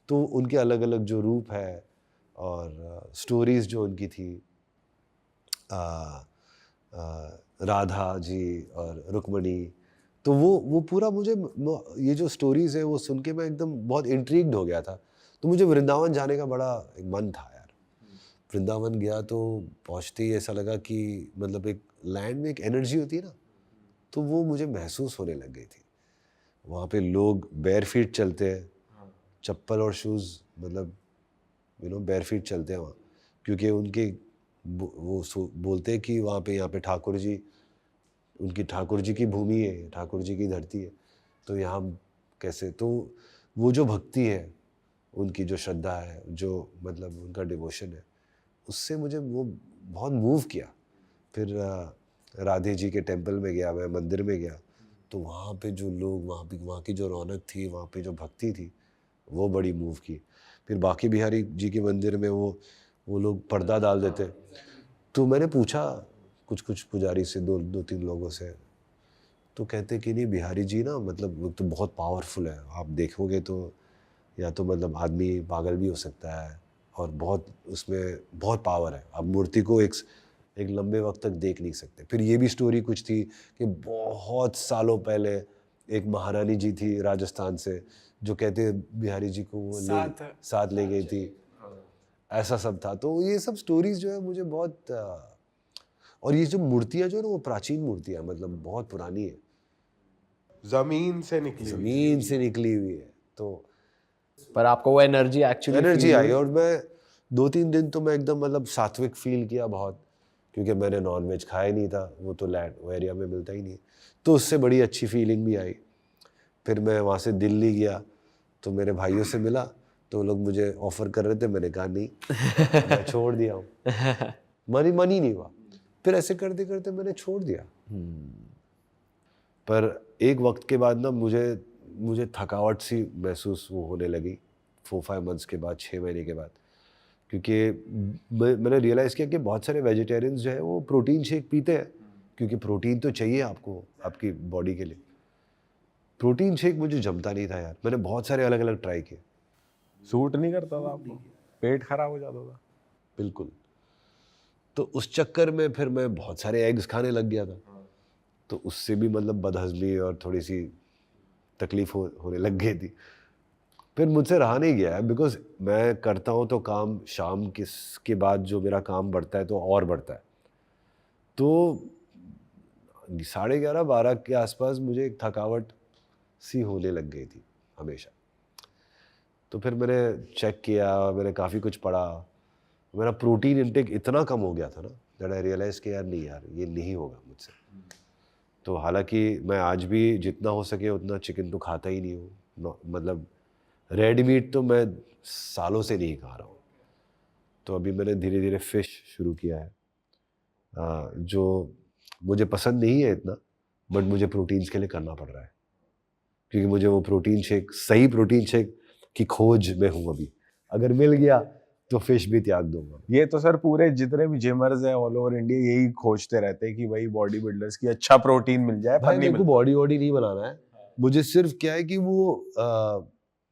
तो उनके अलग अलग जो रूप है और स्टोरीज़ जो उनकी थी, राधा जी और रुक्मणी, तो वो पूरा मुझे ये जो स्टोरीज़ है वो सुन के मैं एकदम बहुत इंट्रीग्ड हो गया था। तो मुझे वृंदावन जाने का बड़ा एक मन था यार। वृंदावन गया तो पहुँचते ही ऐसा लगा कि मतलब एक लैंड में एक एनर्जी होती है ना, तो वो मुझे महसूस होने लग गई थी। वहाँ पे लोग बेयर फीट चलते हैं, चप्पल और शूज़ मतलब बेयर फीट चलते हैं वहाँ, क्योंकि उनके वो बोलते हैं कि वहाँ पे यहाँ पे ठाकुर जी, उनकी ठाकुर जी की भूमि है, ठाकुर जी की धरती है। तो यहाँ कैसे, तो वो जो भक्ति है, उनकी जो श्रद्धा है, जो मतलब उनका डिवोशन है, उससे मुझे वो बहुत मूव किया। फिर राधे जी के टेम्पल में गया, मैं मंदिर में गया, तो वहाँ पे जो लोग, वहाँ की जो रौनक थी, वहाँ पे जो भक्ति थी, वो बड़ी मूव की। फिर बाके बिहारी जी के मंदिर में वो लोग पर्दा डाल देते, तो मैंने पूछा कुछ पुजारी से, दो तीन लोगों से, तो कहते कि नहीं बिहारी जी ना मतलब वो तो बहुत पावरफुल है, आप देखोगे तो या तो मतलब आदमी पागल भी हो सकता है, और बहुत उसमें बहुत पावर है, आप मूर्ति को एक लंबे वक्त तक देख नहीं सकते। फिर ये भी स्टोरी कुछ थी कि बहुत सालों पहले एक महारानी जी थी राजस्थान से, जो कहते बिहारी जी को वो साथ ले गई थी, ऐसा सब था। तो ये सब स्टोरीज जो है मुझे बहुत और ये जो मूर्तियाँ जो है ना, वो प्राचीन मूर्तियाँ, मतलब बहुत पुरानी है, जमीन से निकली हुई है। तो पर आपको वो एनर्जी एक्चुअली आई, और मैं 2-3 दिन तो मैं एकदम मतलब सात्विक फील किया बहुत, क्योंकि मैंने नॉन वेज खाया नहीं था, वो तो लैंड वो एरिया में मिलता ही नहीं, तो उससे बड़ी अच्छी फीलिंग भी आई। फिर मैं वहाँ से दिल्ली गया तो मेरे भाइयों से मिला, तो वो लोग मुझे ऑफर कर रहे थे, मैंने कहा नहीं, मैं छोड़ दिया हूँ, मन ही नहीं हुआ। फिर ऐसे करते करते मैंने छोड़ दिया। पर एक वक्त के बाद ना मुझे थकावट सी महसूस वो होने लगी 4-5 मंथ्स के बाद, 6 महीने के बाद, क्योंकि मैंने रियलाइज़ किया कि बहुत सारे वेजिटेरियंस जो है वो प्रोटीन शेक पीते हैं, क्योंकि प्रोटीन तो चाहिए आपको आपकी बॉडी के लिए। प्रोटीन शेक मुझे जमता नहीं था यार, मैंने बहुत सारे अलग अलग ट्राई किए, सूट नहीं करता था आपको, पेट खराब हो जाता था। बिल्कुल। तो उस चक्कर में फिर मैं बहुत सारे एग्स खाने लग गया था, तो उससे भी मतलब बदहजमी और थोड़ी सी तकलीफ होने लग गई थी। फिर मुझसे रहा नहीं गया है, बिकॉज मैं करता हूँ तो काम शाम के बाद जो मेरा काम बढ़ता है तो और बढ़ता है, तो 11:30-12 के आसपास मुझे एक थकावट सी होने लग गई थी हमेशा। तो फिर मैंने चेक किया, मैंने काफ़ी कुछ पढ़ा, मेरा प्रोटीन इंटेक इतना कम हो गया था ना, दैट आई रियलाइज़ कि यार नहीं यार, ये नहीं होगा मुझसे। तो हालांकि मैं आज भी जितना हो सके उतना चिकन तो खाता ही नहीं हूँ, मतलब रेड मीट तो मैं सालों से नहीं खा रहा हूँ। तो अभी मैंने धीरे धीरे फिश शुरू किया है, जो मुझे पसंद नहीं है इतना, बट मुझे प्रोटीन्स के लिए करना पड़ रहा है, क्योंकि मुझे वो प्रोटीन शेक, सही प्रोटीन शेक की खोज में हूँ अभी। अगर मिल गया तो फिश भी त्याग दूंगा। ये तो सर पूरे जितने भी जिमर्स हैं ऑल ओवर इंडिया यही खोजते रहते हैं कि भाई बॉडी बिल्डर्स की अच्छा प्रोटीन मिल जाए, पर भाई नहीं मेरे को मिलता। बॉडी वॉडी नहीं बनाना है, मुझे सिर्फ क्या है कि वो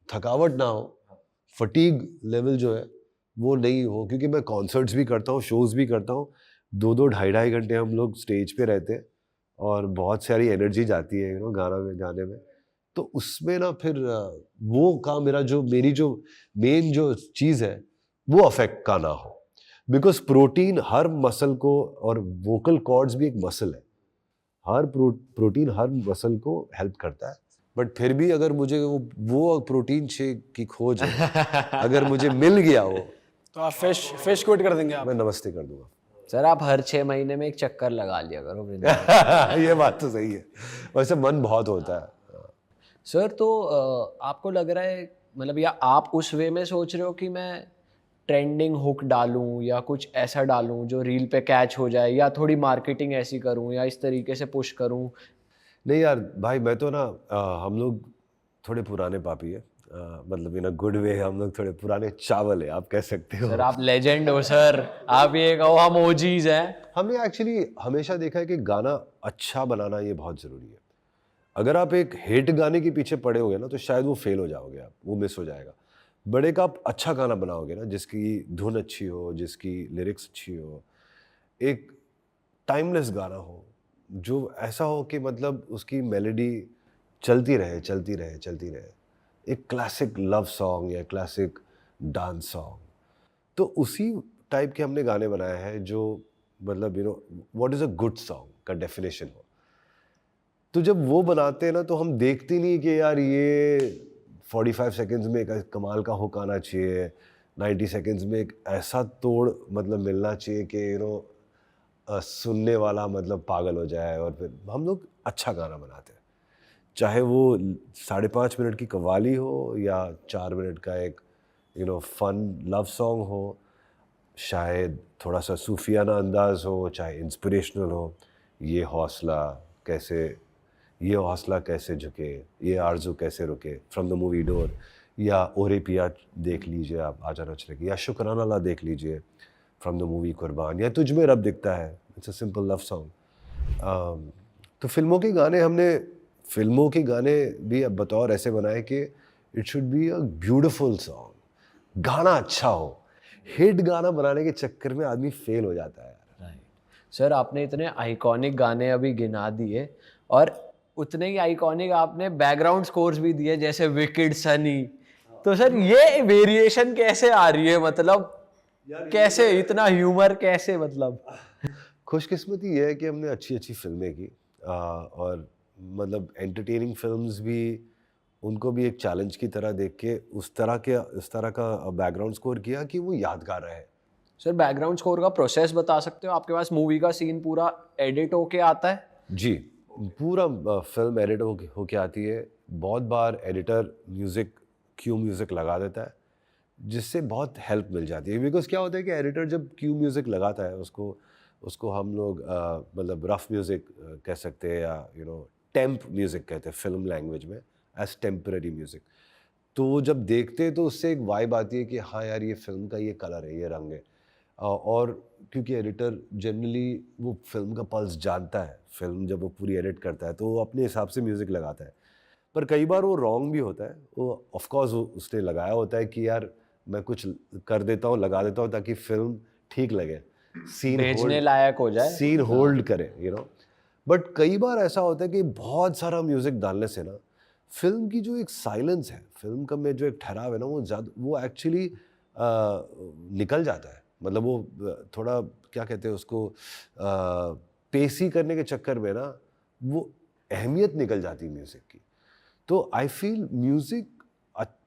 थकावट ना हो, फटीग लेवल जो है वो नहीं हो, क्योंकि मैं कॉन्सर्ट्स भी करता हूँ, शोज भी करता हूँ, 2-2 ढाई घंटे हम लोग स्टेज पे रहते हैं और बहुत सारी एनर्जी जाती है गाने में। तो उसमें ना फिर वो काम मेरी जो मेन जो चीज़ है वो अफेक्ट का ना हो, बिकॉज प्रोटीन हर मसल को, और वोकल कॉर्ड्स भी एक मसल है, हर प्रोटीन हर मसल को हेल्प करता है। बट फिर भी अगर मुझे वो प्रोटीन शेक की खोज है, अगर मुझे मिल गया वो, तो आप फिश क्विट कर देंगे आप? मैं नमस्ते कर दूंगा। सर आप हर 6 महीने में एक चक्कर लगा लिया करो वृंदावन। ये बात तो सही है, वैसे मन बहुत होता है। सर तो आपको लग रहा है मतलब, या आप उस वे में सोच रहे हो कि मैं ट्रेंडिंग हुक डालूं या कुछ ऐसा डालूं जो रील पे कैच हो जाए, या थोड़ी मार्केटिंग ऐसी करूं या इस तरीके से पुश करूं? नहीं यार भाई, मैं तो ना हम लोग थोड़े पुराने पापी है, मतलब इन अ गुड वे, हम लोग थोड़े पुराने चावल है, आप कह सकते हो। सर आप लेजेंड हो सर, आप ये कहो हम ओजीज हैं। हमने एक्चुअली हमेशा देखा है कि गाना अच्छा बनाना ये बहुत ज़रूरी है। अगर आप एक हिट गाने के पीछे पड़े होगे ना तो शायद वो फेल हो जाओगे, आप वो मिस हो जाएगा। बट एक आप अच्छा गाना बनाओगे ना, जिसकी धुन अच्छी हो, जिसकी लिरिक्स अच्छी हो, एक टाइमलेस गाना हो, जो ऐसा हो कि मतलब उसकी मेलोडी चलती रहे चलती रहे चलती रहे, एक क्लासिक लव सॉन्ग या क्लासिक डांस सॉन्ग, तो उसी टाइप के हमने गाने बनाए हैं जो मतलब what is a good song का डेफिनेशन हो। तो जब वो बनाते हैं ना तो हम देखते नहीं कि यार ये 45 सेकंड्स में एक कमाल का हुक आना चाहिए, 90 सेकंड्स में एक ऐसा तोड़ मतलब मिलना चाहिए कि सुनने वाला मतलब पागल हो जाए, और फिर हम लोग अच्छा गाना बनाते हैं, चाहे वो 5.5 मिनट की कव्वाली हो या 4 मिनट का एक फन लव सॉन्ग हो, शायद थोड़ा सा सूफियाना अंदाज हो, चाहे इंस्पिरेशनल हो, ये हौसला कैसे झुके, ये आरज़ू कैसे रुके, फ्रॉम द मूवी डोर, या ओरे पिया देख लीजिए आप, आजा नच लगी, या शुक्राना ला देख लीजिए फ्रॉम द मूवी कुर्बान, या तुझ में रब दिखता है, it's a simple love song. तो फिल्मों के गाने भी अब बतौर ऐसे बनाए कि it should be a beautiful song, गाना अच्छा हो। हिट गाना बनाने के चक्कर में आदमी फेल हो जाता है यार। सर आपने इतने आइकॉनिक गाने अभी गिना दिए, और उतने ही आइकॉनिक आपने बैकग्राउंड स्कोर्स भी दिए, जैसे विकेड, सनी। तो सर ये वेरिएशन कैसे आ रही है, मतलब कैसे इतना ह्यूमर कैसे, मतलब? खुशकिस्मती ये है कि हमने अच्छी अच्छी फिल्में की, और मतलब एंटरटेनिंग फिल्म्स भी, उनको भी एक चैलेंज की तरह देख के इस तरह का बैकग्राउंड स्कोर किया कि वो यादगार रहे। सर बैकग्राउंड स्कोर का प्रोसेस बता सकते हो? आपके पास मूवी का सीन पूरा एडिट होके आता है? जी, पूरा फिल्म एडिट होके आती है। बहुत बार एडिटर क्यू म्यूज़िक लगा देता है, जिससे बहुत हेल्प मिल जाती है, बिकॉज क्या होता है कि एडिटर जब क्यू म्यूज़िक लगाता है उसको हम लोग मतलब रफ म्यूज़िक कह सकते हैं, या टेम्प म्यूज़िक कहते हैं फिल्म लैंग्वेज में, एज टेम्पररी म्यूज़िक। तो वो जब देखते हैं तो उससे एक वाइब आती है कि हाँ यार ये फिल्म का ये कलर है, ये रंग है। और क्योंकि एडिटर जनरली वो फिल्म का पल्स जानता है, फिल्म जब वो पूरी एडिट करता है तो वो अपने हिसाब से म्यूज़िक लगाता है, पर कई बार वो रॉन्ग भी होता है। वो ऑफकोर्स उसने लगाया होता है कि यार मैं कुछ कर देता हूँ, लगा देता हूँ ताकि फिल्म ठीक लगे, भेजने लायक हो जाए, सीन होल्ड करे, बट कई बार ऐसा होता है कि बहुत सारा म्यूज़िक डालने से ना फिल्म की जो एक साइलेंस है, फिल्म का में जो एक ठहराव है ना, वो एक्चुअली निकल जाता है। मतलब वो थोड़ा क्या कहते हैं उसको, पेशी करने के चक्कर में ना वो अहमियत निकल जाती है म्यूज़िक की। तो आई फील म्यूज़िक,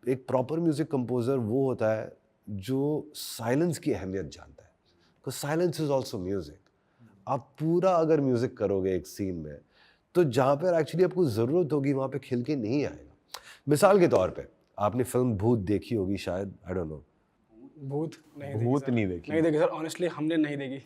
एक प्रॉपर म्यूज़िक कंपोज़र वो होता है जो साइलेंस की अहमियत जानता है, because silence is also music. आप पूरा अगर म्यूज़िक करोगे एक सीन में, तो जहाँ पर एक्चुअली आपको ज़रूरत होगी वहाँ पे खिल के नहीं आएगा। मिसाल के तौर पे आपने फिल्म भूत देखी होगी शायद, आई डोंट नो। भूत नहीं देखी नहीं देखी सर, ऑनेस्टली हमने नहीं देखी।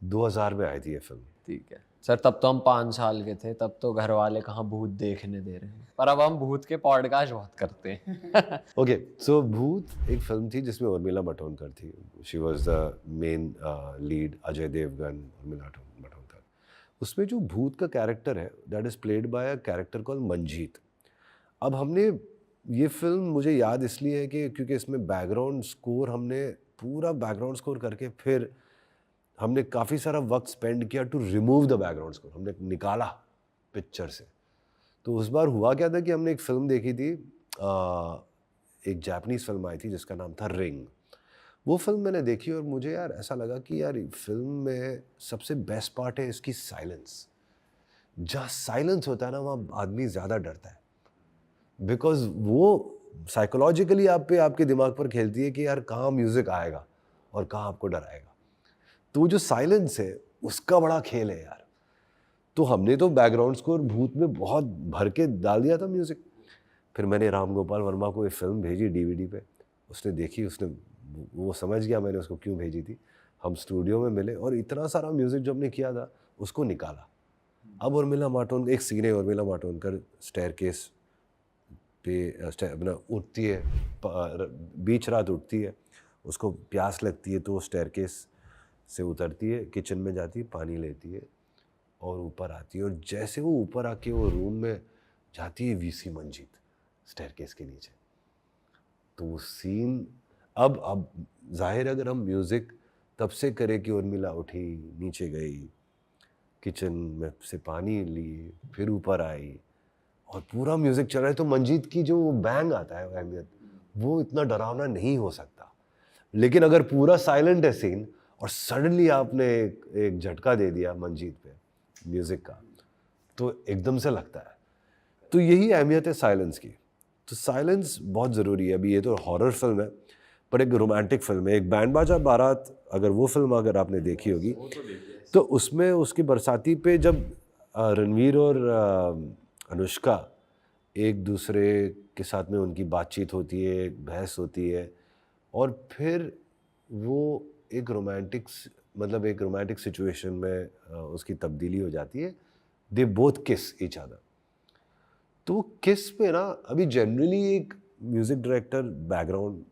2000 में आई थी ये फिल्म। ठीक है। सर तब तो हम 5 साल के थे, तब तो घर वाले कहाँ भूत देखने दे रहे हैं, पर अब हम भूत के पॉडकास्ट बहुत करते हैं। ओके, सो भूत एक फिल्म थी जिसमें उर्मिला मातोंडकर थी. She was the main lead. Ajay Devgan, Urmila Matondkar. उसमें जो भूत का कैरेक्टर है that is played by a character called Manjeet. अब हमने ये फिल्म मुझे याद इसलिए है कि क्योंकि इसमें बैकग्राउंड स्कोर, हमने पूरा बैकग्राउंड स्कोर करके फिर हमने काफ़ी सारा वक्त स्पेंड किया to remove the background score. हमने निकाला पिक्चर से. तो उस बार हुआ क्या था कि हमने एक फ़िल्म देखी थी, एक जापानीज़ फिल्म आई थी जिसका नाम था रिंग. वो फिल्म मैंने देखी और मुझे यार ऐसा लगा कि यार फिल्म में सबसे बेस्ट पार्ट है इसकी साइलेंस. जहाँ साइलेंस होता है ना वहाँ आदमी ज़्यादा डरता है, बिकॉज वो साइकोलॉजिकली आप पे, आपके दिमाग पर खेलती है कि यार कहाँ म्यूज़िक आएगा और कहाँ आपको डराएगा. तो जो साइलेंस है उसका बड़ा खेल है यार. तो हमने तो बैकग्राउंड स्कोर भूत में बहुत भर के डाल दिया था म्यूज़िक. फिर मैंने राम गोपाल वर्मा को ये फिल्म भेजी डीवीडी पे. उसने देखी, उसने वो समझ गया मैंने उसको क्यों भेजी थी. हम स्टूडियो में मिले और इतना सारा म्यूज़िक जो हमने किया था उसको निकाला. अब उर्मिला मातोंडकर, एक सीन है उर्मिला मातोंडकर स्टेयरकेस पे अपना उठती है, बीच रात उठती है, उसको प्यास लगती है तो वो स्टेयरकेस से उतरती है, किचन में जाती है, पानी लेती है और ऊपर आती है. और जैसे वो ऊपर आके वो रूम में जाती है वीसी मंजीत स्टेयरकेस के नीचे. तो वो सीन अब जाहिर है अगर हम म्यूज़िक तब से करें कि उर्मिला उठी, नीचे गई, किचन में से पानी ली, फिर ऊपर आई और पूरा म्यूज़िक चल रहा है, तो मंजीत की जो बैंग आता है अहमियत, वो इतना डरावना नहीं हो सकता. लेकिन अगर पूरा साइलेंट है सीन और सडनली आपने एक झटका दे दिया मंजीत पे म्यूज़िक का, तो एकदम से लगता है. तो यही अहमियत है साइलेंस की. तो साइलेंस बहुत ज़रूरी है. अभी ये तो हॉरर फिल्म है पर एक रोमांटिक फिल्म है. एक बैंड बाजा बारात, अगर वो फिल्म अगर आपने देखी होगी तो उसमें उसकी बरसाती पे जब रणवीर और अनुष्का एक दूसरे के साथ में उनकी बातचीत होती है, बहस होती है और फिर वो एक रोमांटिक सिचुएशन में उसकी तब्दीली हो जाती है. दे बोथ किस ईच अदर. तो वो किस पे ना अभी जनरली एक म्यूज़िक डायरेक्टर बैकग्राउंड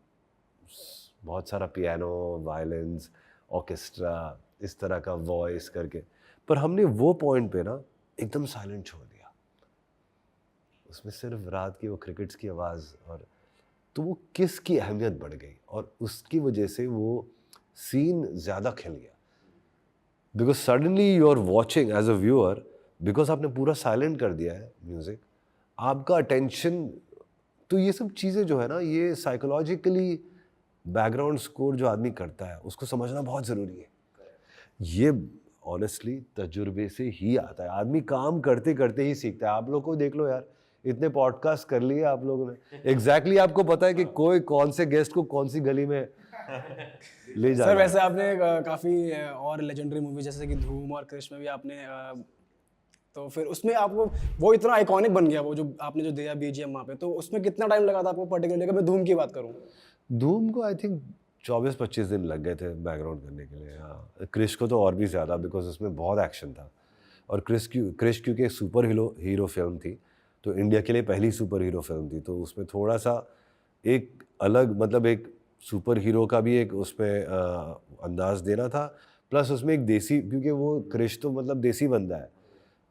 बहुत सारा पियानो, वायलिन्स, ऑर्केस्ट्रा, इस तरह का वॉइस करके, पर हमने वो पॉइंट पे ना एकदम साइलेंट छोड़ दिया. उसमें सिर्फ रात की वो क्रिकेट्स की आवाज़, और तो वो किस की अहमियत बढ़ गई और उसकी वजह से वो सीन ज़्यादा खिल गया. Because suddenly you are watching as a viewer, because आपने पूरा साइलेंट कर दिया है म्यूज़िक, आपका अटेंशन. तो ये सब चीज़ें जो है ना, ये साइकोलॉजिकली बैकग्राउंड स्कोर जो आदमी करता है उसको समझना बहुत ज़रूरी है. ये ऑनेस्टली तजुर्बे से ही आता है. आदमी काम करते करते ही सीखता है. आप लोग को देख लो यार, इतने पॉडकास्ट कर लिए आप लोगों ने, एग्जैक्टली आपको पता है कि कोई कौन से गेस्ट को कौन सी गली में ले जा. सर वैसे आपने काफ़ी और लेजेंडरी मूवी जैसे कि धूम और क्रिश में भी आपने तो फिर उसमें आपको वो इतना आइकॉनिक बन गया, वो जो आपने जो दिया बीजीएम वहाँ पे, तो उसमें कितना टाइम लगा था आपको पर्टिकुलरली? अगर मैं धूम की बात करूँ, धूम को आई थिंक 24-25 दिन लग गए थे बैकग्राउंड करने के लिए. हाँ, क्रिश को तो और भी ज़्यादा, बिकॉज उसमें बहुत एक्शन था. और क्रिश क्योंकि एक सुपर हीरो फिल्म थी, तो इंडिया के लिए पहली सुपर हीरो फिल्म थी, तो उसमें थोड़ा सा एक अलग, मतलब एक सुपर हीरो का भी एक उसमें अंदाज देना था. प्लस उसमें एक देसी, क्योंकि वो क्रिश तो मतलब देसी बंदा है,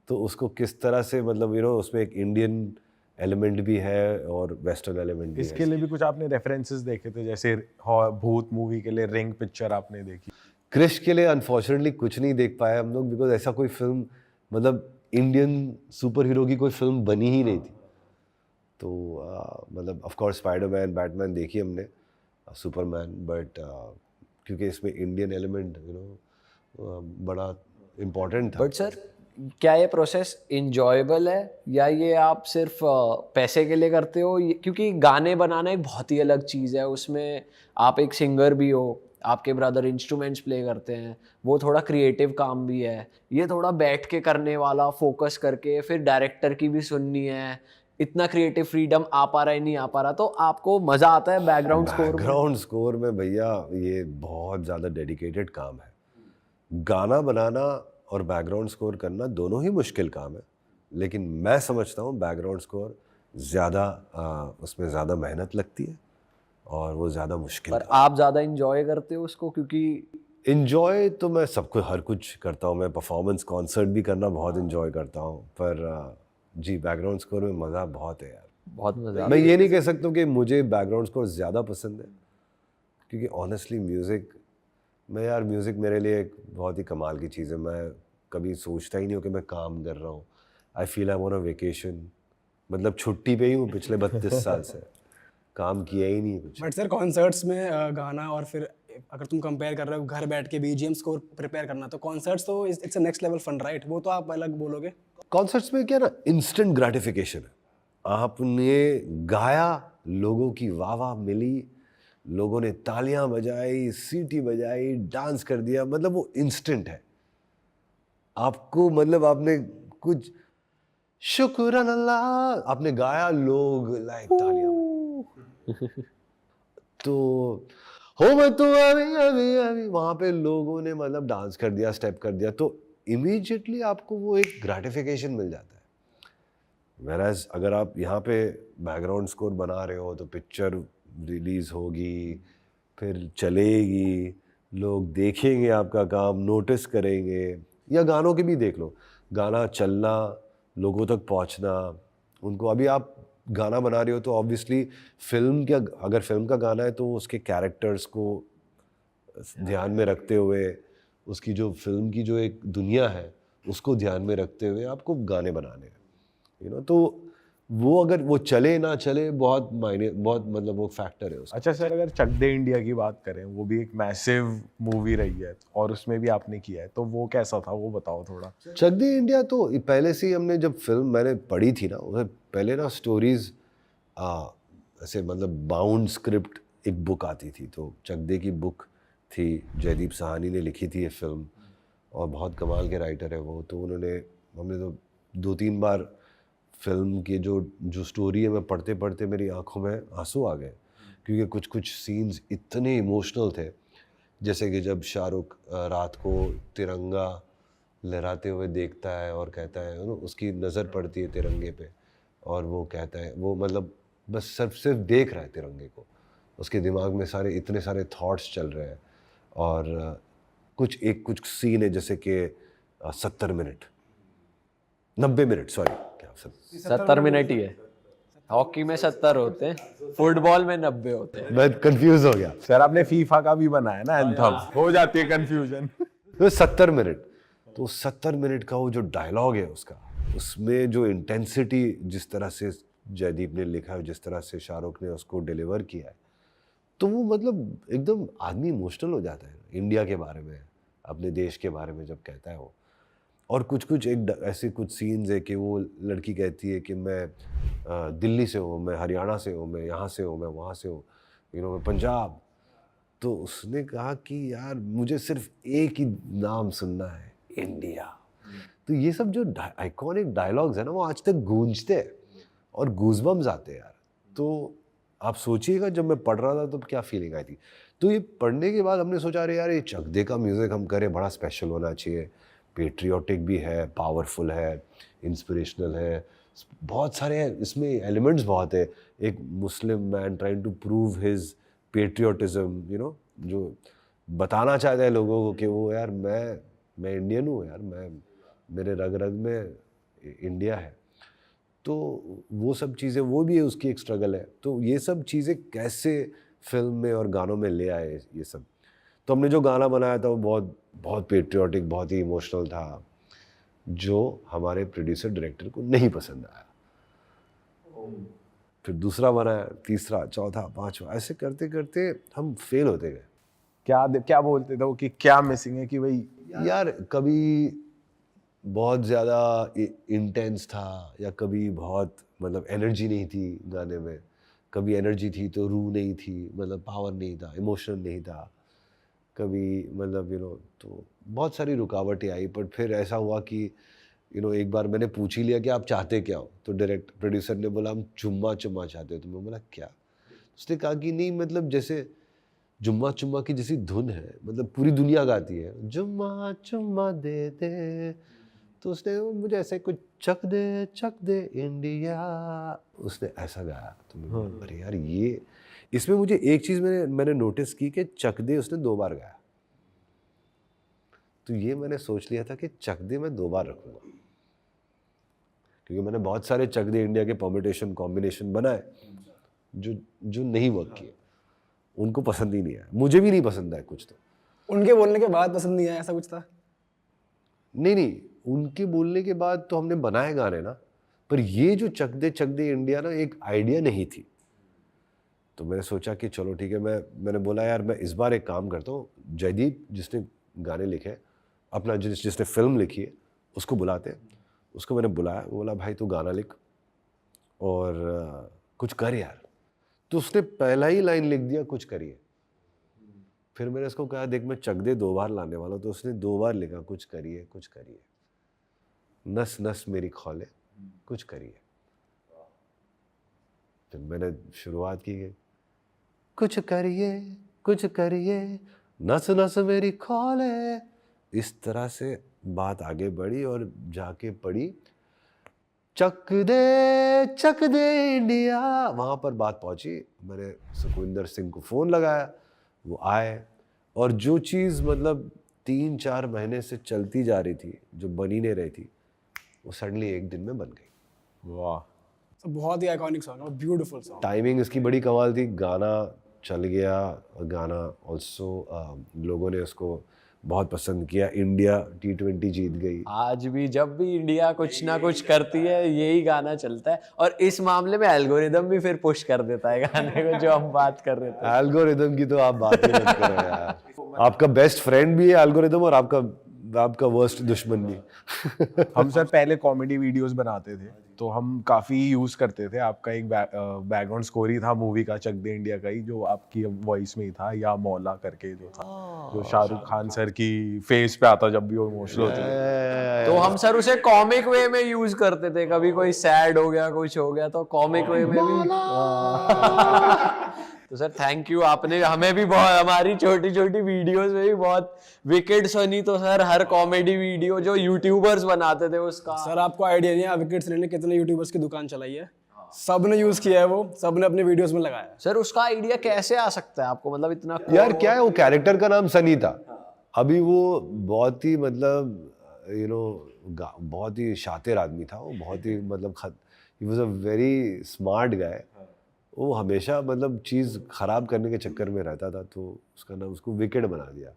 तो उसको किस तरह से मतलब उसमें एक इंडियन एलिमेंट भी है और वेस्टर्न एलिमेंट भी इसके है. लिए भी कुछ आपने रेफरेंसेस देखे थे, जैसे भूत मूवी के लिए रिंग पिक्चर आपने देखी? क्रिश के लिए अनफॉर्चुनेटली कुछ नहीं देख पाए हम लोग, बिकॉज ऐसा कोई फिल्म, मतलब इंडियन सुपर हीरो की कोई फिल्म बनी ही नहीं थी. तो मतलब ऑफ कोर्स स्पाइडरमैन, बैटमैन देखी हमने, सुपरमैन, बट क्योंकि इसमें इंडियन एलिमेंट बड़ा इम्पोर्टेंट था. बट सर क्या ये प्रोसेस इंजॉयबल है या ये आप सिर्फ पैसे के लिए करते हो? क्योंकि गाने बनाना एक बहुत ही अलग चीज़ है, उसमें आप एक सिंगर भी हो, आपके ब्रदर इंस्ट्रूमेंट्स प्ले करते हैं, वो थोड़ा क्रिएटिव काम भी है. ये थोड़ा बैठ के करने वाला, फोकस करके, फिर डायरेक्टर की भी सुननी है, इतना क्रिएटिव फ्रीडम आ पा रहा है नहीं आ पा रहा, तो आपको मज़ा आता है बैकग्राउंड स्कोर में भैया ये बहुत ज़्यादा डेडिकेटेड काम है. गाना बनाना और बैकग्राउंड स्कोर करना दोनों ही मुश्किल काम है, लेकिन मैं समझता हूँ बैकग्राउंड स्कोर ज़्यादा उसमें ज़्यादा मेहनत लगती है और वो ज़्यादा मुश्किल पर आप ज़्यादा इंजॉय करते हो उसको, क्योंकि इंजॉय तो मैं सबको हर कुछ करता हूँ, मैं परफॉर्मेंस कॉन्सर्ट भी करना बहुत इंजॉय करता हूँ, पर जी बैकग्राउंड स्कोर में मज़ा बहुत है यार। बहुत मज़ा मैं ये नहीं कह सकता हूँ कि मुझे बैकग्राउंड स्कोर ज़्यादा पसंद है, क्योंकि ऑनेस्टली म्यूज़िक मेरे लिए एक बहुत ही कमाल की चीज़ है। मैं कभी सोचता ही नहीं हूँ कि मैं काम कर रहा हूँ। I feel I am on a vacation, मतलब छुट्टी पे ही हूँ पिछले 32 साल से, काम किया ही नहीं कुछ। बट सर कॉन्सर्ट्स में गाना और फिर अगर तुम कंपेयर कर रहे हो घर बैठ के बीजीएम स्कोर प्रिपेयर करना, तो कॉन्सर्ट्स तो it's a next level fun, right? वो तो आप अलग बोलोगे। कॉन्सर्ट्स में क्या ना, इंस्टेंट ग्रेटिफिकेशन है। आपने गाया, लोगों की वाह वाह मिली, लोगों ने तालियां बजाई, सीटी बजाई, डांस कर दिया, मतलब वो इंस्टेंट है। आपको मतलब आपने कुछ शुक्रान अल्लाह आपने गाया, लोग लाइक तालियां तो हो मैं तो अभी अभी अभी वहां पे लोगों ने मतलब डांस कर दिया, स्टेप कर दिया, तो इमीडिएटली आपको वो एक ग्रेटिफिकेशन मिल जाता है। Whereas अगर आप यहाँ पे बैकग्राउंड स्कोर बना रहे हो तो पिक्चर रिलीज होगी, फिर चलेगी, लोग देखेंगे आपका काम, नोटिस करेंगे, या गानों के भी देख लो, गाना चलना, लोगों तक पहुँचना, उनको अभी आप गाना बना रहे हो तो ऑब्वियसली अगर फिल्म का गाना है तो उसके कैरेक्टर्स को ध्यान में रखते हुए, उसकी जो फिल्म की जो एक दुनिया है उसको ध्यान में रखते हुए आपको गाने बनाने हैं, तो वो अगर वो चले ना चले बहुत मतलब वो फैक्टर है उसका। अच्छा सर, अगर चक दे इंडिया की बात करें, वो भी एक मैसिव मूवी रही है और उसमें भी आपने किया है, तो वो कैसा था वो बताओ थोड़ा। चक दे इंडिया तो पहले से ही हमने, जब फिल्म मैंने पढ़ी थी ना, उससे पहले ना स्टोरीज ऐसे मतलब बाउंड स्क्रिप्ट एक बुक आती थी, तो चक दे की बुक थी, जयदीप साहनी ने लिखी थी ये फिल्म, और बहुत कमाल के राइटर है वो, तो हमने तो 2-3 बार फिल्म की जो स्टोरी है, मैं पढ़ते पढ़ते मेरी आंखों में आंसू आ गए, क्योंकि कुछ कुछ सीन्स इतने इमोशनल थे, जैसे कि जब शाहरुख रात को तिरंगा लहराते हुए देखता है और कहता है, उसकी नज़र पड़ती है तिरंगे पे, और वो कहता है, वो मतलब बस सिर्फ देख रहा है तिरंगे को, उसके दिमाग में इतने सारे थॉट्स चल रहे हैं, और कुछ सीन है जैसे कि 70 मिनट 90 मिनट, सॉरी, क्या 70 मिनट ही है। हॉकी में 70 होते हैं, फुटबॉल में 90 होते हैं। मैं कंफ्यूज हो गया। सर आपने फीफा का भी बनाया ना एंथम, हो जाती है कंफ्यूजन। तो 70 मिनट, तो 70 मिनट का वो जो डायलॉग है उसका, उसमें जो इंटेंसिटी जिस तरह से जयदीप ने लिखा है, जिस तरह से शाहरुख ने उसको डिलीवर किया है, तो वो मतलब एकदम आदमी इमोशनल हो जाता है इंडिया के बारे में, अपने देश के बारे में जब कहता है वो। और कुछ ऐसे कुछ सीन्स है कि वो लड़की कहती है कि मैं दिल्ली से हूँ, मैं हरियाणा से हूँ, मैं यहाँ से हूँ, मैं वहाँ से हूँ, मैं पंजाब। तो उसने कहा कि यार मुझे सिर्फ एक ही नाम सुनना है, इंडिया। तो ये सब जो आइकॉनिक डायलॉग्स है ना, वो आज तक गूंजते हैं और गूज़बम्स आते हैं यार। तो आप सोचिएगा, जब मैं पढ़ रहा था तो क्या फीलिंग आई थी। तो ये पढ़ने के बाद हमने सोचा, अरे यार ये चक दे का म्यूज़िक हम करें, बड़ा स्पेशल होना चाहिए, पेट्रियोटिक भी है, पावरफुल है, इंस्पिरेशनल है, बहुत सारे इसमें एलिमेंट्स बहुत है। एक Muslim man trying to prove his patriotism, जो बताना चाहता है लोगों को कि वो यार मैं इंडियन हूँ यार, मेरे रग रग में इंडिया है। तो वो सब चीज़ें, वो भी है, उसकी एक स्ट्रगल है। तो ये सब चीज़ें कैसे फिल्म में और गानों में ले आए ये सब। तो हमने जो गाना बनाया था वो बहुत बहुत पेट्रियोटिक, बहुत ही इमोशनल था, जो हमारे प्रोड्यूसर डायरेक्टर को नहीं पसंद आया। फिर दूसरा बनाया, तीसरा, चौथा, पांचवा, ऐसे करते करते हम फेल होते गए। क्या बोलते थे वो कि क्या मिसिंग है, कि भाई यार कभी बहुत ज़्यादा इंटेंस था, या कभी बहुत मतलब एनर्जी नहीं थी गाने में, कभी एनर्जी थी तो रूह नहीं थी, मतलब पावर नहीं था, इमोशन नहीं था, कभी मतलब तो बहुत सारी रुकावटें आई। पर फिर ऐसा हुआ कि एक बार मैंने पूछ ही लिया कि आप चाहते क्या हो, तो डायरेक्ट प्रोड्यूसर ने बोला हम चुम्मा चाहते हो। तो मैं बोला क्या? उसने कहा कि नहीं, मतलब जैसे जुम्मा चुम्मा की जैसी धुन है, मतलब पूरी दुनिया गाती है, जुम्मा चुम्मा दे दे, तो उसने मुझे ऐसे कुछ चक दे इंडिया, उसने ऐसा गाया। तो मैं बोला, अरे यार ये, इसमें मुझे एक चीज़ मैंने नोटिस की कि चक दे उसने 2 बार गाया। तो ये मैंने सोच लिया था कि चक दे मैं 2 बार रखूँगा, क्योंकि मैंने बहुत सारे चक दे इंडिया के परम्यूटेशन कॉम्बिनेशन बनाए जो नहीं वर्क किए, उनको पसंद ही नहीं आया, मुझे भी नहीं पसंद आया कुछ। तो उनके बोलने के बाद पसंद नहीं आया, ऐसा कुछ था? नहीं, उनके बोलने के बाद तो हमने बनाए गाने ना, पर ये जो चक दे इंडिया ना एक आइडिया नहीं थी। तो मैंने सोचा कि चलो ठीक है, मैंने बोला यार मैं इस बार एक काम करता हूँ, जयदीप जिसने गाने लिखे, अपना जिसने फिल्म लिखी है उसको बुलाते हैं। उसको मैंने बुलाया, वो बोला भाई तू गाना लिख और कुछ कर यार। तो उसने पहला ही लाइन लिख दिया, कुछ करिए। फिर मैंने उसको कहा देख मैं चक दे 2 बार लाने वाला हूँ, तो उसने 2 बार लिखा, कुछ करिए, नस नस मेरी खौले, कुछ करिए। फिर मैंने शुरुआत की कि कुछ करिए नस नस मेरी खौले। इस तरह से बात आगे बढ़ी और जाके पड़ी चक दे इंडिया, वहाँ पर बात पहुँची। मैंने सुखविंदर सिंह को फ़ोन लगाया, वो आए, और जो चीज़ मतलब 3-4 महीने से चलती जा रही थी, जो बनी नहीं रही थी, वो सडनली एक दिन में बन गई। वाह, तो बहुत ही आइकॉनिक सॉन्ग है, ब्यूटीफुल सॉन्ग। टाइमिंग इसकी बड़ी कमाल थी, गाना चल गया, और गाना ऑल्सो लोगों ने उसको बहुत पसंद किया। इंडिया T20 जीत गई। आज भी जब भी इंडिया कुछ ना कुछ करती है यही गाना चलता है, और इस मामले में एल्गोरिदम भी फिर पुश कर देता है गाने को, जो हम बात कर रहे थे। एल्गोरिदम की तो आप बात ही मत करो यार। आपका बेस्ट फ्रेंड भी है एल्गोरिदम, और आपका वर्स्ट दुश्मन भी। हम सर पहले कॉमेडी वीडियोस बनाते थे, तो हम काफ़ी यूज़ करते थे। आपका एक बैकग्राउंड स्कोर ही था मूवी का, चक दे इंडिया का ही, जो आपकी वॉइस में ही था, या मौला करके जो था, जो शाहरुख खान सर की फेस पे आता जब भी वो इमोशनल होते थे। तो हम सर उसे कॉमिक वे में यूज करते थे, कभी कोई सैड हो गया, कुछ हो गया, तो कॉमिक वे में भी। तो सर थैंक यू, आपने हमें भी बहुत, हमारी छोटी छोटी वीडियोस में भी बहुत विकेट सुनी। तो सर हर कॉमेडी वीडियो जो यूट्यूबर्स बनाते थे उसका। सर आपको आइडिया नहीं है विकेट्स ने कितने यूट्यूबर्स की दुकान चलाई है, सब ने यूज किया है, वो सब ने अपने वीडियोस में लगाया है। सर उसका आइडिया कैसे आ सकता है आपको, मतलब इतना यार क्या है, वो कैरेक्टर का नाम सनी था। अभी वो बहुत ही मतलब बहुत ही शातिर आदमी था, वो बहुत ही मतलब he was a very smart guy. वो हमेशा मतलब चीज़ खराब करने के चक्कर में रहता था, तो उसका नाम उसको विकेट बना दिया,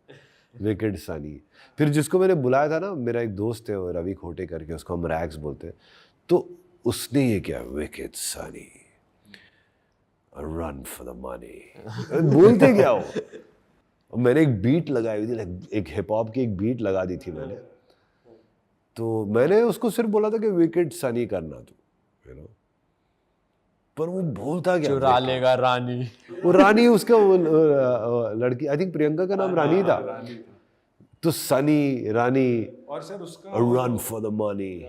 विकेट सनी। फिर जिसको मैंने बुलाया था ना, मेरा एक दोस्त है वो रवि खोटे करके, उसको हम रैक्स बोलते हैं, तो उसने ये किया, wicket Sunny run for the money. बोलते क्या हो। मैंने एक बीट लगाई हुई थी, एक हिप हॉप की एक बीट लगा दी थी मैंने, तो मैंने उसको सिर्फ बोला था कि विकेट सनी करना तू, पर वो बोलता क्या, चुरा लेगा रानी। वो रानी उसका वो लड़की, आई थिंक प्रियंका का नाम रानी था, तो सनी रानी, और सर उसका रन फॉर द मनी,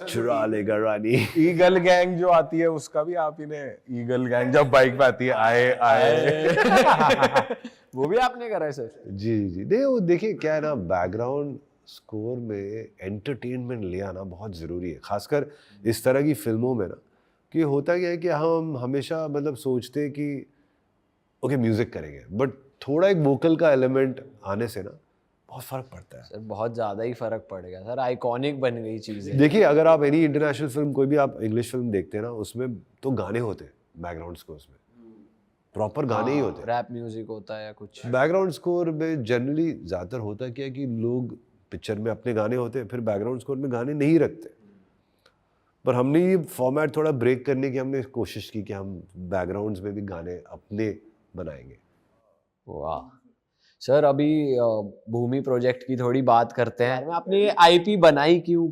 चुरा लेगा रानी। ईगल गैंग जो आती है उसका भी आप ही ने, ईगल गैंग जब बाइक पे आती है, आए आए वो भी आपने करा है सर? जी नहीं, वो देखिए क्या है ना, बैकग्राउंड स्कोर में एंटरटेनमेंट ले आना बहुत ज़रूरी है, खासकर इस तरह की फिल्मों में ना। कि होता क्या है कि हम हमेशा मतलब सोचते हैं कि ओके म्यूज़िक करेंगे, बट थोड़ा एक वोकल का एलिमेंट आने से ना बहुत फ़र्क पड़ता है। सर बहुत ज़्यादा ही फ़र्क पड़ेगा सर, आइकॉनिक बन गई चीज़ें। देखिए अगर आप एनी इंटरनेशनल फिल्म, कोई भी आप इंग्लिश फिल्म देखते हैं ना, उसमें तो गाने होते हैं बैकग्राउंड स्कोर में, प्रॉपर गाने ही होते हैं, रैप म्यूजिक होता है या कुछ। बैकग्राउंड स्कोर में जनरली ज़्यादातर होता क्या है कि लोग पिक्चर में अपने गाने होते हैं, फिर बैकग्राउंड स्कोर में गाने नहीं रखते। पर हमने ये फॉर्मेट थोड़ा ब्रेक करने की हमने कोशिश की कि हम बैकग्राउंड्स में भी गाने अपने बनाएंगे। वाह सर, अभी भूमि प्रोजेक्ट की थोड़ी बात करते हैं। आपने ये आईपी बनाई क्यों,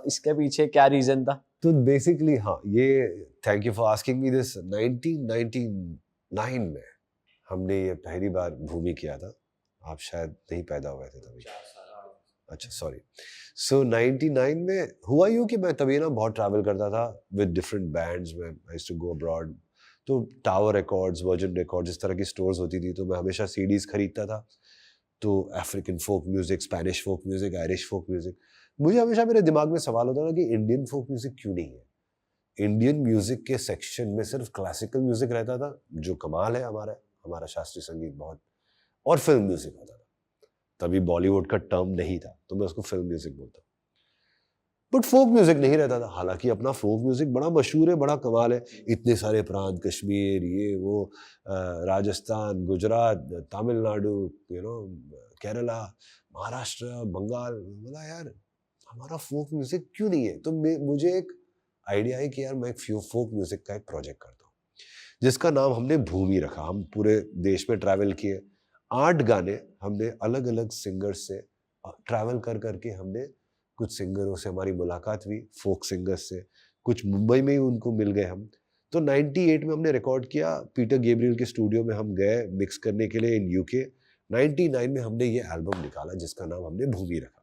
इसके पीछे क्या रीजन था? तो बेसिकली हाँ, ये thank you for asking me this. 1999 में हमने ये पहली बार भूमि किया था, आप शायद नहीं पैदा हुए थे तभी। अच्छा सॉरी। सो 99 में हुआ यूँ कि मैं तभी ना बहुत ट्रैवल करता था विद डिफरेंट बैंड्स में, I used to go abroad, तो टावर रिकॉर्ड्स, वर्जिन रिकॉर्ड्स, इस तरह की स्टोर्स होती थी, तो मैं हमेशा सीडीज खरीदता था। तो African folk music, Spanish folk music, Irish folk music, मुझे हमेशा मेरे दिमाग में सवाल होता था कि इंडियन फोक म्यूजिक क्यों नहीं है। इंडियन म्यूजिक के सेक्शन में सिर्फ क्लासिकल म्यूजिक रहता था, जो कमाल है हमारा हमारा शास्त्रीय संगीत बहुत, और फिल्म म्यूजिक होता था। तभी बॉलीवुड का टर्म नहीं था, तो मैं उसको फिल्म म्यूजिक बोलता। बट फोक म्यूजिक नहीं रहता था। हालांकि अपना फोक म्यूजिक बड़ा मशहूर है, बड़ा कमाल है, इतने सारे प्रांत, कश्मीर, ये वो, राजस्थान, गुजरात, तमिलनाडु, केरला, महाराष्ट्र, बंगाल। बोला यार हमारा फोक म्यूजिक क्यों नहीं है। तो मुझे एक आइडिया है कि यार मैं एक फोक म्यूजिक का एक प्रोजेक्ट करता हूँ, जिसका नाम हमने भूमि रखा। हम पूरे देश में ट्रैवल किए, 8 गाने हमने अलग अलग सिंगर्स से ट्रैवल कर करके, हमने कुछ सिंगरों से हमारी मुलाकात हुई, फोक सिंगर्स से, कुछ मुंबई में ही उनको मिल गए हम। तो 98 में हमने रिकॉर्ड किया, पीटर गैब्रियल के स्टूडियो में हम गए मिक्स करने के लिए इन यूके। 99 में हमने ये एल्बम निकाला, जिसका नाम हमने भूमि रखा।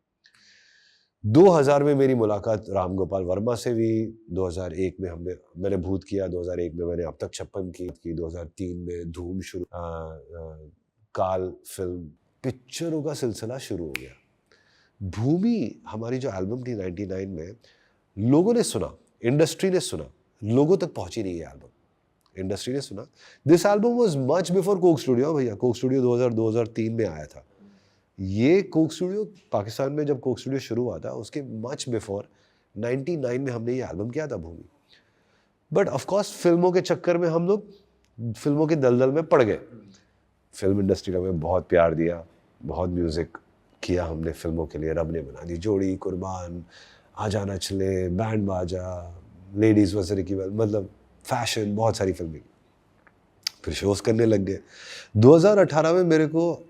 2000 में मेरी मुलाकात राम गोपाल वर्मा से हुई। 2001 में मैंने भूत किया, 2001 में मैंने अब तक 56 की, 2003 में धूम शुरू, काल फिल्म, पिक्चरों का सिलसिला शुरू हो गया। भूमि हमारी जो एल्बम थी 99 में, लोगों ने सुना, इंडस्ट्री ने सुना, लोगों तक पहुंची नहीं है एल्बम, इंडस्ट्री ने सुना। This album was much before Coke studio. भैया कोक स्टूडियो 2000-2003 में आया था। ये कोक स्टूडियो पाकिस्तान में जब कोक स्टूडियो शुरू हुआ था, उसके मच बिफोर 99 में हमने ये एल्बम किया था भूमि। बट ऑफ कोर्स फिल्मों के चक्कर में हम लोग फिल्मों के दलदल में पड़ गए। फिल्म इंडस्ट्री ने हमें बहुत प्यार दिया, बहुत म्यूजिक किया हमने फिल्मों के लिए। रब ने बना दी जोड़ी, कुर्बान, आ जाना चले, बैंड बाजा, लेडीज वसरी की, मतलब फैशन, बहुत सारी फिल्में। फिर शोज करने लग गए। 2018 में मेरे को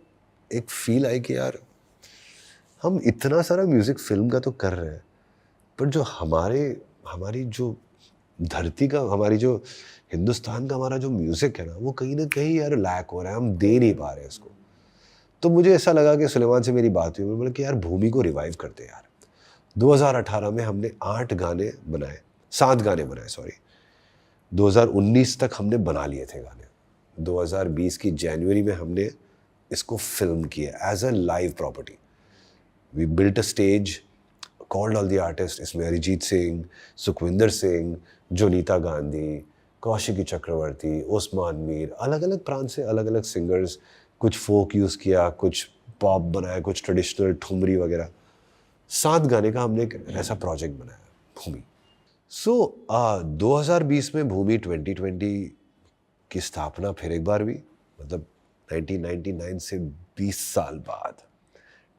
एक फील आई कि यार हम इतना सारा म्यूजिक फिल्म का तो कर रहे हैं, पर जो हमारी जो धरती का, हमारी जो हिंदुस्तान का हमारा जो म्यूजिक है ना, वो कहीं ना कहीं यार लैक हो रहा है, हम दे नहीं पा रहे इसको। तो मुझे ऐसा लगा कि सुलेमान से मेरी बात हुई, मैं बोला कि यार भूमि को रिवाइव करते यार। 2018 में हमने 7 गाने बनाए, सॉरी। 2019 तक हमने बना लिए थे गाने। 2020 की जनवरी में हमने इसको फिल्म किया as a live property. We built a stage, called all the artist. इसमें अरिजीत सिंह, सुखविंदर सिंह, जोनीता गांधी, कौशिकी चक्रवर्ती, ओस्मान मीर, अलग अलग प्रांत से अलग अलग सिंगर्स, कुछ फोक यूज़ किया, कुछ पॉप बनाया, कुछ ट्रेडिशनल ठुमरी वगैरह। 7 गाने का हमने एक ऐसा प्रोजेक्ट बनाया भूमि। 2020 में भूमि 2020 की स्थापना फिर एक बार हुई, मतलब 1999 से 20 साल बाद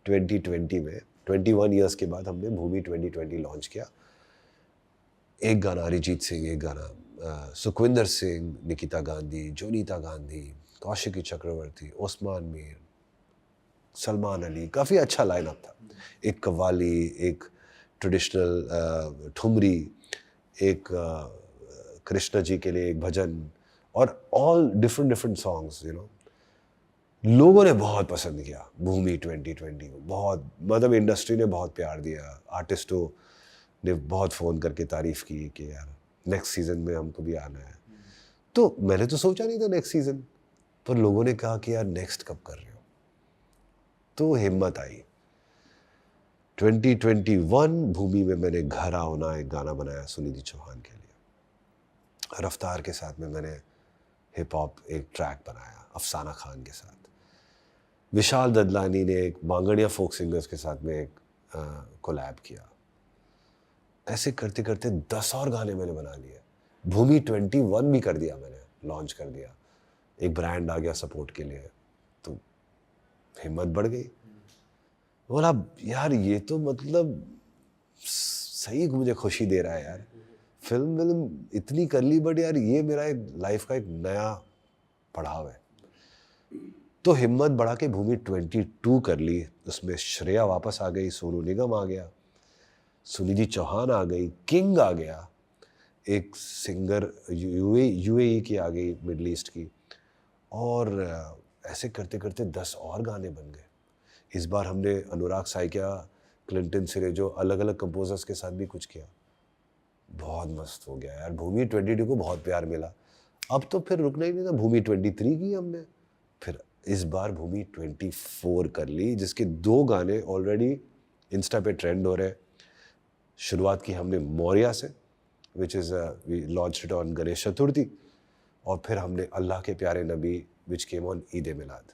2020 में 21 ईयर्स के बाद हमने भूमि 2020 लॉन्च किया। एक गाना अरिजीत सिंह, एक गाना सुखविंदर सिंह, निकिता गांधी, जोनीता गांधी, कौशिकी चक्रवर्ती, ओस्मान मीर, सलमान अली, काफ़ी अच्छा लाइनअप था। एक कव्वाली, एक ट्रेडिशनल ठुमरी, एक कृष्ण जी के लिए एक भजन, और ऑल डिफरेंट सॉन्ग्स, लोगों ने बहुत पसंद किया भूमि 2020 को। बहुत, मतलब इंडस्ट्री ने बहुत प्यार दिया, आर्टिस्टों ने बहुत फ़ोन करके तारीफ़ की कि यार नेक्स्ट सीज़न में हमको भी आना है। तो मैंने तो सोचा नहीं था नेक्स्ट सीज़न, पर लोगों ने कहा कि यार नेक्स्ट कब कर रहे हो, तो हिम्मत आई। 2021 भूमि में मैंने घर आओ ना एक गाना बनाया सुनिधि चौहान के लिए। रफ्तार के साथ में मैंने हिप हॉप एक ट्रैक बनाया अफसाना खान के साथ। विशाल ददलानी ने एक बांगड़िया फोक सिंगर्स के साथ में एक कोलैब किया। ऐसे करते करते 10 और गाने मैंने बना लिए। भूमि 21 भी कर दिया मैंने, लॉन्च कर दिया। एक ब्रांड आ गया सपोर्ट के लिए, तो हिम्मत बढ़ गई। बोला यार ये तो मतलब सही मुझे खुशी दे रहा है यार, फिल्म इतनी कर ली, बट यार ये मेरा एक लाइफ का एक नया पड़ाव है। तो हिम्मत बढ़ा के भूमि 22 कर ली। उसमें श्रेया वापस आ गई, सोनू निगम आ गया, सुनिधि चौहान आ गई, किंग आ गया, एक सिंगर यूएई की आ गई, मिडल ईस्ट की, और ऐसे करते करते 10 और गाने बन गए। इस बार हमने अनुराग साइकिया, क्लिंटन सिरेजो, अलग अलग कंपोजर्स के साथ भी कुछ किया। बहुत मस्त हो गया यार। भूमि 22 को बहुत प्यार मिला। अब तो फिर रुकना ही नहीं था, भूमि 23 की हमने, फिर इस बार भूमि 24 कर ली, जिसके 2 गाने ऑलरेडी इंस्टा पे ट्रेंड हो रहे हैं। शुरुआत की हमने मौर्या से, which is we launch it on Ganesh Chaturthi, और फिर हमने अल्लाह के प्यारे नबी विच केम ऑन ईद ए मिलाद।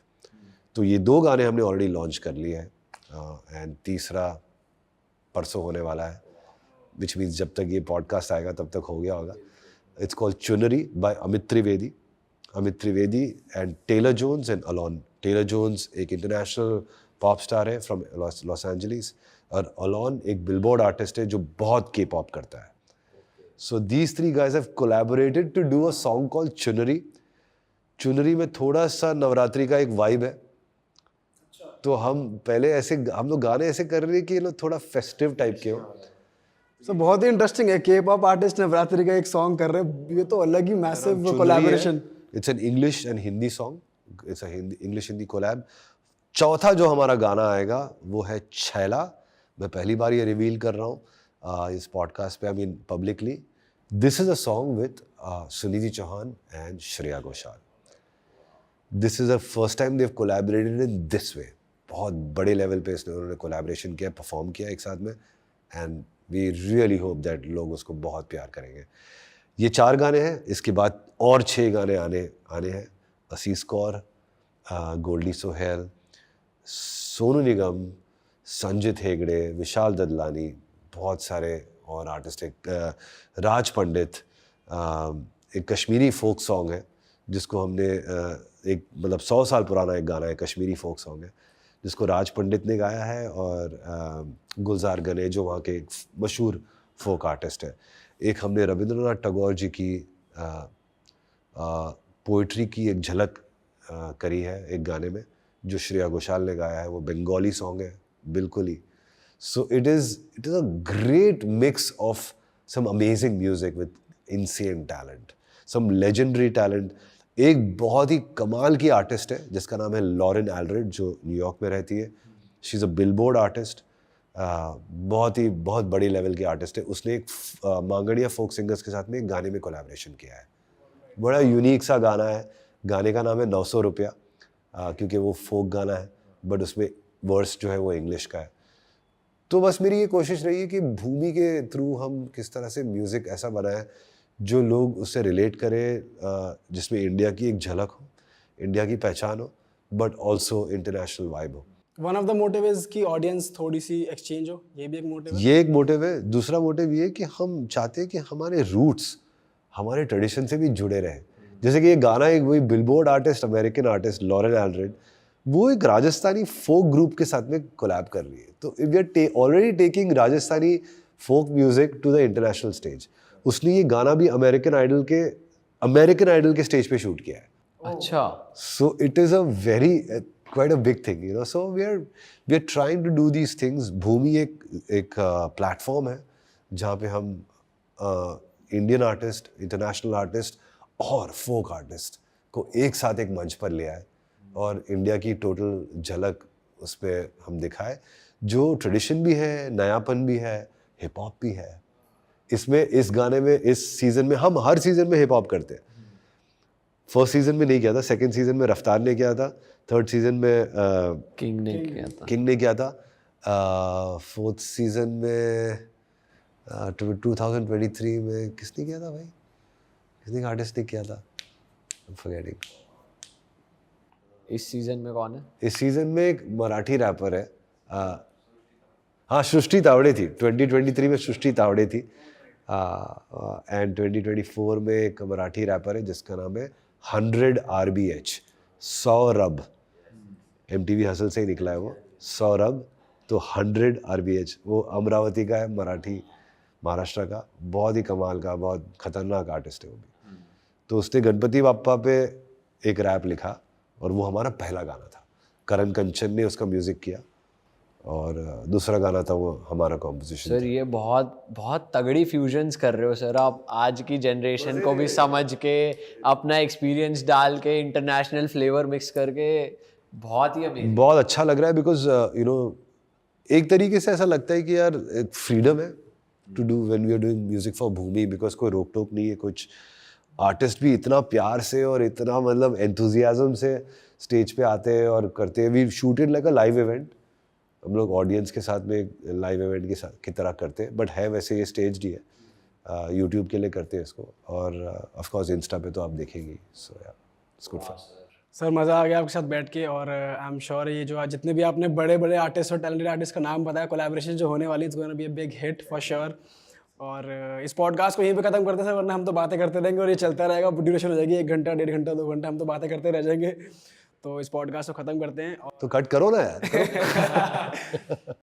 तो ये 2 गाने हमने ऑलरेडी लॉन्च कर लिए हैं, एंड तीसरा परसों होने वाला है, विच मीन्स जब तक ये पॉडकास्ट आएगा तब तक हो गया होगा। It's called Chunari by Amit Trivedi and Taylor Jones and Alon. Taylor Jones एक इंटरनेशनल पॉप स्टार है फ्रॉम लॉस एंजलिस, और अलॉन एक बिलबोर्ड आर्टिस्ट है जो बहुत के पॉप करता है। So these 3 guys have collaborated to do a song called चुनरी। चुनरी में थोड़ा सा नवरात्रि का एक वाइब है, तो हम पहले ऐसे हम लोग गाने ऐसे कर रहे हैं कि ये लोग थोड़ा फेस्टिव टाइप के हो। सो बहुत ही इंटरेस्टिंग है, के पॉप आर्टिस्ट नवरात्रि का एक सॉन्ग कर रहे हैं, ये तो अलग ही massive collaboration. It's an English and Hindi song, it's a English Hindi collab. चौथा जो हमारा गाना आएगा वो है छैला। मैं पहली बार ये रिवील कर रहा हूँ इस पॉडकास्ट पे, I mean publicly. This is a song with Sunidhi Chauhan and Shreya Ghoshal. This is the first time they have collaborated in this way. बहुत बड़े लेवल पे इसने उन्होंने कोलैबोरेशन किया, परफॉर्म किया एक साथ में, and we really hope that लोग उसको बहुत प्यार करेंगे। ये 4 गाने हैं, इसके बाद और 6 गाने आने हैं। असीस कौर, गोल्डी सोहेल, सोनू निगम, संजित हेगड़े, विशाल ददलानी, बहुत सारे और आर्टिस्ट। एक राज पंडित, एक कश्मीरी फोक सॉन्ग है जिसको हमने एक मतलब 100 साल पुराना एक गाना है, कश्मीरी फोक सॉन्ग है जिसको राज पंडित ने गाया है, और गुलजार गने जो वहाँ के एक मशहूर फोक आर्टिस्ट है। एक हमने रविंद्रनाथ टैगोर जी की पोइट्री की एक झलक करी है एक गाने में, जो श्रेया घोषाल ने गाया है। वो बंगाली सॉन्ग है बिल्कुल ही। So it is a great mix of some amazing music with insane talent, some legendary talent. एक बहुत ही कमाल की आर्टिस्ट है जिसका नाम है लॉरेन एल्ड्रेड, जो न्यूयॉर्क में रहती है। She is a billboard artist, बहुत बड़ी लेवल की आर्टिस्ट है। उसने एक मांगड़िया फोक सिंगर्स के साथ में एक गाने में कोलैबोरेशन किया है। बड़ा यूनिक सा गाना है। गाने का नाम है 900 रुपया, क्योंकि वो फोक गाना है, बट उसमें वर्स जो है वो इंग्लिश का है। तो बस मेरी ये कोशिश रही है कि भूमि के थ्रू हम किस तरह से म्यूज़िक ऐसा बनाएं जो लोग उससे रिलेट करें, जिसमें इंडिया की एक झलक हो, इंडिया की पहचान हो, बट ऑल्सो इंटरनेशनल वाइब हो। One of the motive is कि ऑडियंस थोड़ी सी एक्सचेंज हो, ये भी एक मोटिव है। ये एक मोटिव है। दूसरा मोटिव ये है कि हम चाहते हैं कि हमारे रूट्स हमारे ट्रेडिशन से भी जुड़े रहें। जैसे कि ये गाना एक वही billboard artist, American artist Lauren Eldred, वो एक राजस्थानी फोक ग्रुप के साथ में कोलैब कर रही है। तो we are already taking Rajasthani folk music to the international stage. उसने ये गाना भी अमेरिकन आइडल के स्टेज पे शूट किया है। अच्छा, so it is a very quite a big thing, you know. So we are trying to do these things. भूमि एक प्लेटफॉर्म है जहाँ पे हम इंडियन आर्टिस्ट, इंटरनेशनल आर्टिस्ट और फोक आर्टिस्ट को एक साथ एक मंच पर ले आए और इंडिया की टोटल झलक उस पर हम दिखाए, जो ट्रेडिशन भी है, नयापन भी है, हिप हॉप भी है इसमें। इस गाने में, इस सीज़न में, हम हर सीज़न में हिप हॉप करते हैं। फर्स्ट सीज़न में नहीं किया था, सेकंड सीज़न में रफ्तार ने किया था, थर्ड सीज़न में किंग ने किया था, फोर्थ सीज़न में 2023 में किसने किया था भाई? किसने आर्टिस्ट ने किया था? फॉरगेटिंग। इस सीजन में कौन है? इस सीज़न में एक मराठी रैपर है, हाँ, सृष्टि तावड़े थी। 2023 में सृष्टि तावड़े थी, एंड 2024 में एक मराठी रैपर है जिसका नाम है 100 RBH, 100 रब। MTV हसल से ही निकला है वो, 100 रब। तो 100 RBH, वो अमरावती का है, मराठी, महाराष्ट्र का, बहुत ही कमाल का, बहुत खतरनाक आर्टिस्ट है वो भी। तो उसने गणपति बाप्पा पे एक रैप लिखा और वो हमारा पहला गाना था। करण कंचन ने उसका म्यूज़िक किया और दूसरा गाना था वो हमारा कॉम्पोजिशन। सर ये बहुत बहुत तगड़ी फ्यूजन्स कर रहे हो सर आप, आज की जनरेशन को भी समझ के, अपना एक्सपीरियंस डाल के, इंटरनेशनल फ्लेवर मिक्स करके, बहुत ही अमेजिंग। बहुत अच्छा लग रहा है बिकॉज यू नो एक तरीके से ऐसा लगता है कि यार एक फ्रीडम है to do when we are doing music for Bhumi, because कोई रोक टोक नहीं है कुछ। आर्टिस्ट भी इतना प्यार से और इतना मतलब एंथुजियाज्म से स्टेज पे आते हैं और करते हैं. We shooted like a live event. हम लोग ऑडियंस के साथ में लाइव इवेंट की तरह करते हैं, बट है वैसे ये स्टेज ही है. यूट्यूब के लिए करते हैं इसको, और ऑफ कोर्स इंस्टा पे तो आप देखेंगे. सो या इट्स गुड फन. सर मज़ा आ गया आपके साथ बैठ के, और आई एम श्योर ये जो आज जितने भी आपने बड़े बड़े आर्टिस्ट और टैलेंटेड आर्टिस्ट का नाम बताया, कोलैबोरेशन जो होने वाली, it's gonna be a big hit for sure. और इस पॉडकास्ट को यहीं पे ख़त्म करते हैं सर, वरना हम तो बातें करते रहेंगे और ये चलता रहेगा. ड्यूरेशन हो जाएगी 1 घंटा, 1.5 घंटा, 2 घंटा, हम तो बातें करते रह जाएंगे. तो इस पॉडकास्ट को ख़त्म करते हैं. तो कट करो ना यार.